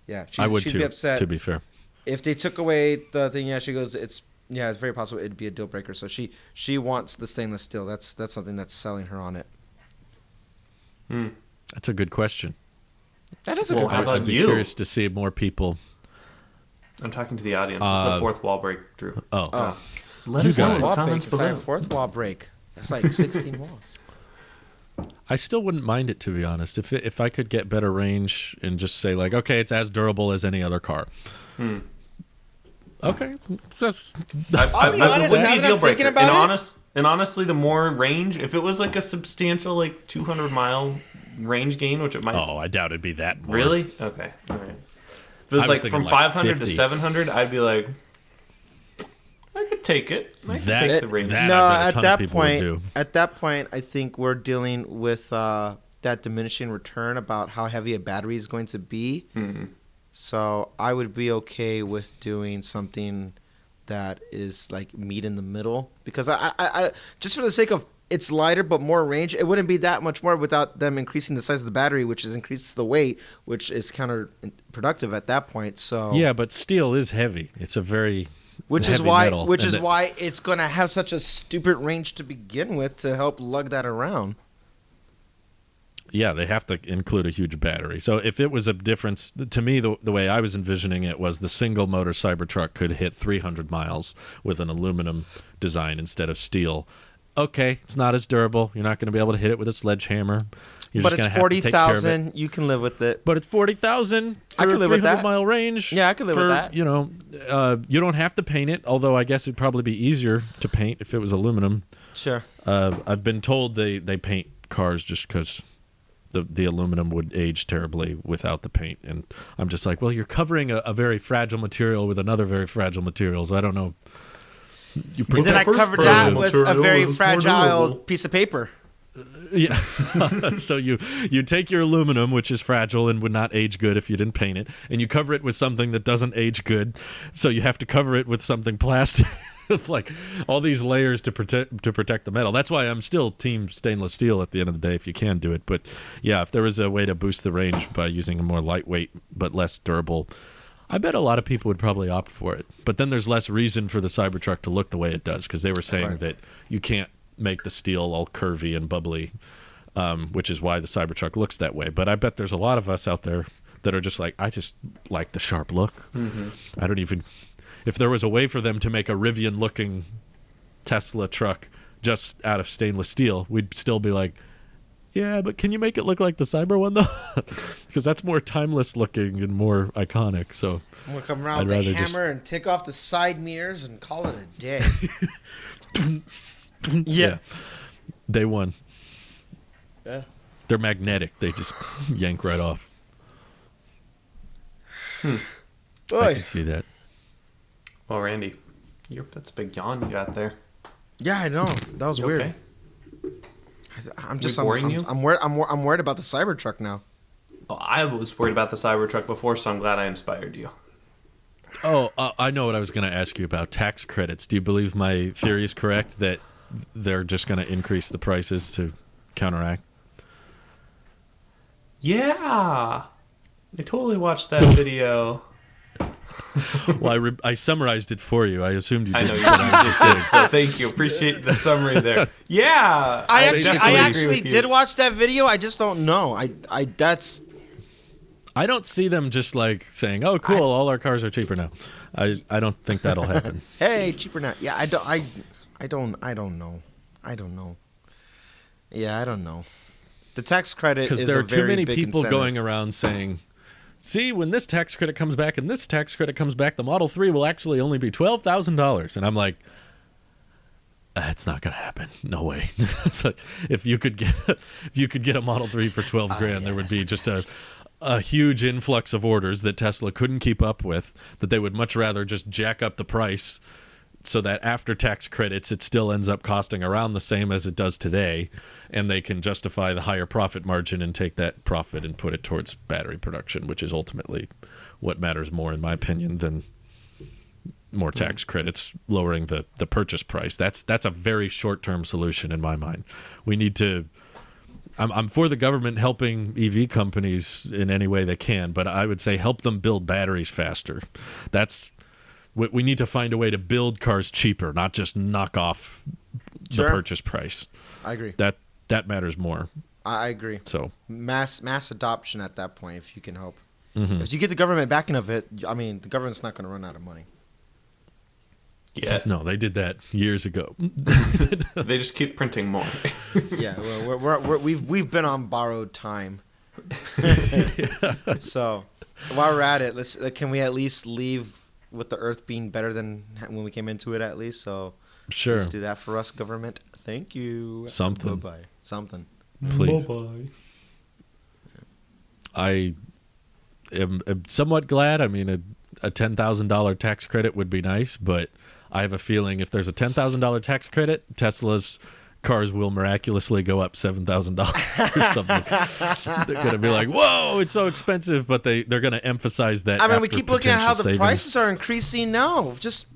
Yeah, I would she'd too. be upset. To be fair, If they took away the thing, yeah, she goes, it's very possible it'd be a deal breaker. So she wants the stainless steel. That's something that's selling her on it. that's a good question. That is a Well, good how question. about I'd be you? curious to see more people. I'm talking to the audience. This is a fourth wall break, Drew. Oh, Let You us know got in it. the Wall comments break. It's like a below. fourth wall break. That's like 16 walls. I still wouldn't mind it, to be honest. If I could get better range and just say like, okay, it's as durable as any other car. Okay, that's, I'll be honest, wouldn't now be a that deal I'm breaker. thinking about it- And honestly, the more range, if it was like a substantial like 200-mile range gain, which it might. oh, I doubt it'd be that. More. Really? Okay. All right. If it was I was like thinking from like 500 to 50. 700, I'd be like, I could take it. I could That- take the range. that- No, I bet a at ton of that people would point, do. I think we're dealing with that diminishing return about how heavy a battery is going to be. So I would be okay with doing something that is like meet in the middle, because I just for the sake of it's lighter but more range, it wouldn't be that much more without them increasing the size of the battery, which is increases the weight, which is counterproductive at that point. So Yeah, but steel is heavy. It's a very which is heavy why metal, which and is that- why it's going to have such a stupid range to begin with to help lug that around. Yeah, they have to include a huge battery. So if it was a difference, to me, the way I was envisioning it was the single motor Cybertruck could hit 300 miles with an aluminum design instead of steel. Okay, it's not as durable. You're not going to be able to hit it with a sledgehammer. You're But just it's gonna have to take care of it. 40,000. You can live with it. But it's 40,000 for I a could live with 300 that. mile range. Yeah, I could live with that. You know, you don't have to paint it, although I guess it'd probably be easier to paint if it was aluminum. Sure. I've been told they paint cars just because the aluminum would age terribly without the paint, and I'm just like, well, you're covering a very fragile material with another very fragile material, so I don't know. You And then I first covered fragile that with a material very is more fragile durable. piece of paper. Yeah. So you take your aluminum, which is fragile and would not age good if you didn't paint it, and you cover it with something that doesn't age good, so you have to cover it with something plastic. Like all these layers to protect the metal. That's why I'm still team stainless steel at the end of the day if you can do it. But yeah, if there was a way to boost the range by using a more lightweight but less durable, I bet a lot of people would probably opt for it. But then there's less reason for the Cybertruck to look the way it does, because they were saying Right. that you can't make the steel all curvy and bubbly, which is why the Cybertruck looks that way. But I bet there's a lot of us out there that are just like, I just like the sharp look. I don't even... If there was a way for them to make a Rivian-looking Tesla truck just out of stainless steel, we'd still be like, yeah, but can you make it look like the Cyber one, though? Because that's more timeless-looking and more iconic. So I'm going to come around I'd with a rather hammer just- and take off the side mirrors and call it a day. yeah, day one. Yeah. They're magnetic. They just yank right off. I Boy. can see that. Well, Randy, that's a big yawn you got there. Yeah, I know. That was You weird. okay? I'm just boring you? I'm worried about the Cybertruck now. Well, I was worried about the Cybertruck before, so I'm glad I inspired you. Oh, I know what I was going to ask you about. Tax credits. Do you believe my theory is correct that they're just going to increase the prices to counteract? Yeah, I totally watched that video. Well, I summarized it for you. I assumed you did. I know you just did, so thank you. Appreciate the summary there. Yeah, I definitely agree actually with you. did watch that video. I just don't know. I don't see them just like saying, "Oh, cool, all our cars are cheaper now." I don't think that'll happen. Hey, cheaper now. Yeah, I don't know. Yeah, I don't know. The tax credit Because is there a are too very many big people incentive. going around saying, "See, when this tax credit comes back and this tax credit comes back, the Model 3 will actually only be $12,000." And I'm like, that's not gonna happen. No way. It's like, if you could get a Model 3 for 12 grand, there would be just a a huge influx of orders that Tesla couldn't keep up with, that they would much rather just jack up the price so that after tax credits it still ends up costing around the same as it does today, and they can justify the higher profit margin and take that profit and put it towards battery production, which is ultimately what matters more, in my opinion, than more tax credits lowering the purchase price. That's a very short-term solution in my mind. We need to... I'm for the government helping EV companies in any way they can, but I would say help them build batteries faster. We need to find a way to build cars cheaper, not just knock off the purchase price. I agree. That matters more. I agree. So mass adoption at that point, if you can help. Mm-hmm. If you get the government backing of it, I mean, the government's not going to run out of money. Yeah. No, they did that years ago. They just keep printing more. Yeah, we've been on borrowed time. So while we're at it, can we at least leave with the Earth being better than when we came into it, at least? So Sure. let's do that for us, government. Thank you. Something. Bye-bye. Something. Please. Bye-bye. I am somewhat glad. I mean, a $10,000 tax credit would be nice, but I have a feeling if there's a $10,000 tax credit, Tesla's cars will miraculously go up $7,000 or something. They're going to be like, whoa, it's so expensive, but they're going to emphasize that. I mean, we after keep looking at how the potential savings. prices are increasing now, just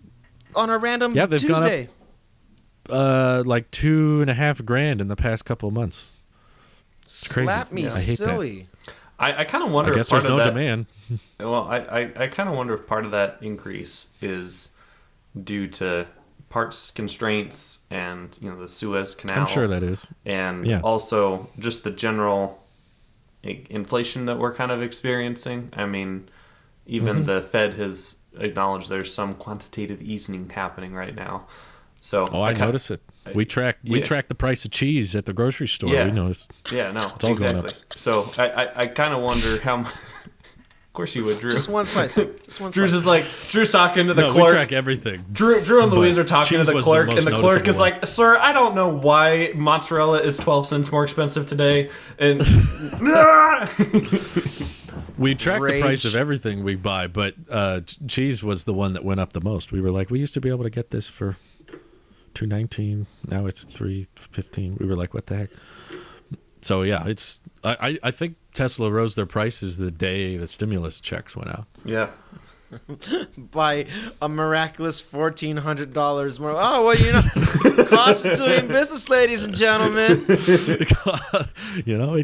on a random Yeah, they've Tuesday. gone up like $2,500 in the past couple of months. Crazy. Slap me Yeah. I hate that. silly. I kind of wonder I guess if part there's of no that... demand. Well, I kind of wonder if part of that increase is due to parts constraints and, the Suez Canal. I'm sure that is. And Yeah. also just the general inflation that we're kind of experiencing. I mean, even the Fed has acknowledged there's some quantitative easing happening right now. So I notice it. We track the price of cheese at the grocery store. Yeah. We noticed. Yeah, no, It's all going exactly. up. So I kind of wonder how much... Of course you would, Drew. Just one slice. Just one Drew's slice. just like, Drew's talking to the No, clerk. we track everything. Drew and Louise are talking to cheese the was clerk, the and the most clerk is noticeable like, "Sir, I don't know why mozzarella is 12 cents more expensive today." And We track the price Rage. of everything we buy, but cheese was the one that went up the most. We were like, we used to be able to get this for $2.19. Now it's $3.15. We were like, what the heck? So yeah, it's. I think Tesla rose their prices the day the stimulus checks went out. yeah, By a miraculous $1,400 more. Oh, well, cost of doing business, ladies and gentlemen. It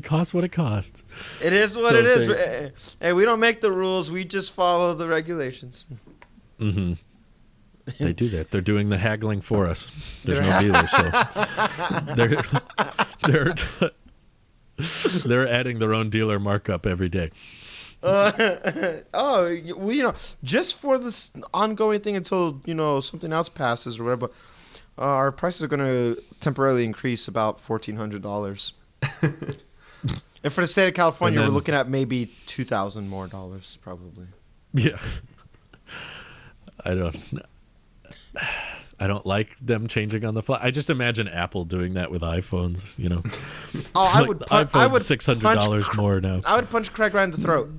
costs what it costs. It is what So it is. Hey, we don't make the rules. We just follow the regulations. Mm-hmm. They do that. They're doing the haggling for us. There's no dealer, so they're adding their own dealer markup every day. Just for this ongoing thing until something else passes or whatever. Our prices are going to temporarily increase about $1,400. And for the state of California, we're looking at maybe $2,000 more probably. Yeah. I don't like them changing on the fly. I just imagine Apple doing that with iPhones, Oh, I would $600 more now. I would punch Craig right in the throat.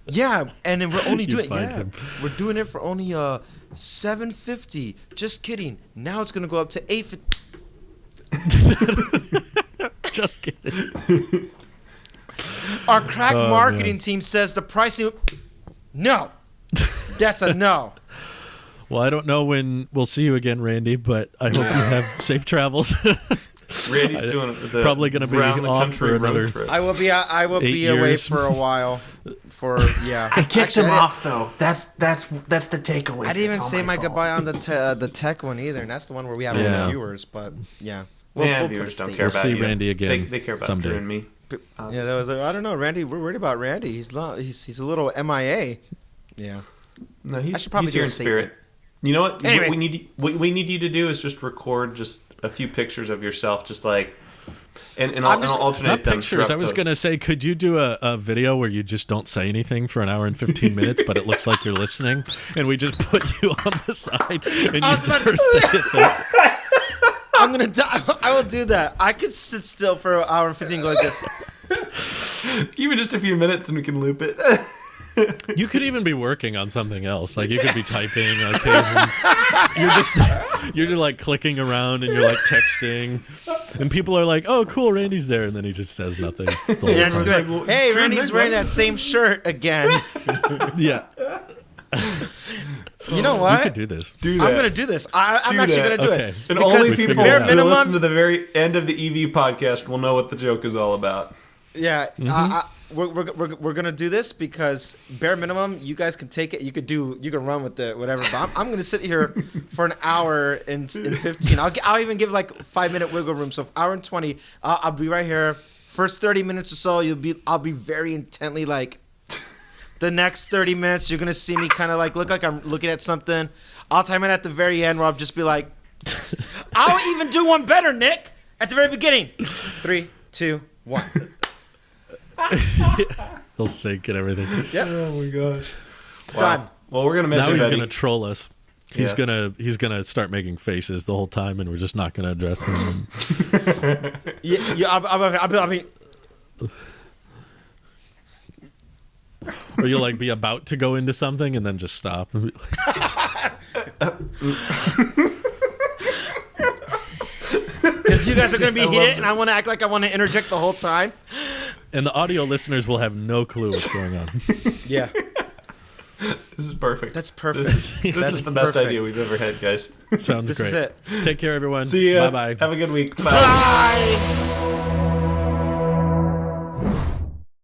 Yeah, and then we're only doing we're doing it for only $750. Just kidding. Now it's gonna go up to $850. Just kidding. Our crack marketing team says the pricing. No, that's a no. Well, I don't know when we'll see you again, Randy, but I hope you have safe travels. Randy's doing the probably going to be round the off country for road another. trip. I will be away years. for a while. I kicked him off though. That's the takeaway. I didn't even It's all say my fault. goodbye on the tech one either, and that's the one where we have Yeah. viewers. But yeah, Viewers don't care We'll about see you. Randy again They care about someday. Drew and me. Yeah, that was I don't know, Randy. We're worried about Randy. He's a little MIA. Yeah. No, I he's should probably here do a in spirit. statement. You know what? Anyway. What we need you to do is just record just a few pictures of yourself, just like, and I'm I'll just- alternate Not them. pictures. throughout I was posts. going to say, could you do a video where you just don't say anything for an hour and 15 minutes, but it looks like you're listening, and we just put you on the side and I was you about to never say a thing? I'm gonna die. I will do that. I could sit still for an hour and 15 and go like this. Even just a few minutes and we can loop it. You could even be working on something else. Like you could be typing on occasion. You're just like clicking around and you're like texting, and people are like, "Oh, cool, Randy's there," and then he just says nothing. the whole Yeah, just time. be like, hey, Randy's wearing that same shirt again. Yeah. You know what? You could do this. Do that. I'm gonna do this. I'm actually that. gonna do Okay. it. And Because only we people figured it who out. minimum- listen to the very end of the EV podcast will know what the joke is all about. Yeah, we're gonna do this because bare minimum, you guys can take it. You can run with it, whatever. But I'm gonna sit here for an hour and 15. I'll even give like 5-minute wiggle room. So hour and 20, I'll be right here. First 30 minutes or so, I'll be very intently like. The next 30 minutes, you're gonna see me kind of like look like I'm looking at something. I'll time it at the very end where I'll just be like, I'll even do one better, Nick. At the very beginning. 3, 2, 1. He'll sync and everything. Yep. Oh my gosh. Done. Well, we're gonna miss Now you, he's buddy. gonna troll us. He's Yeah. gonna start making faces the whole time, and we're just not gonna address him. I mean, Or you'll like be about to go into something and then just stop. And be because you guys are gonna be love heated, and this. I want to act like I want to interject the whole time. and the audio listeners will have no clue what's going on. Yeah, This is perfect. that's perfect. This That's is the best perfect. idea we've ever had, guys. Sounds This great. is it. Take care, everyone. See ya. Bye bye. Have a good week. Bye. Bye.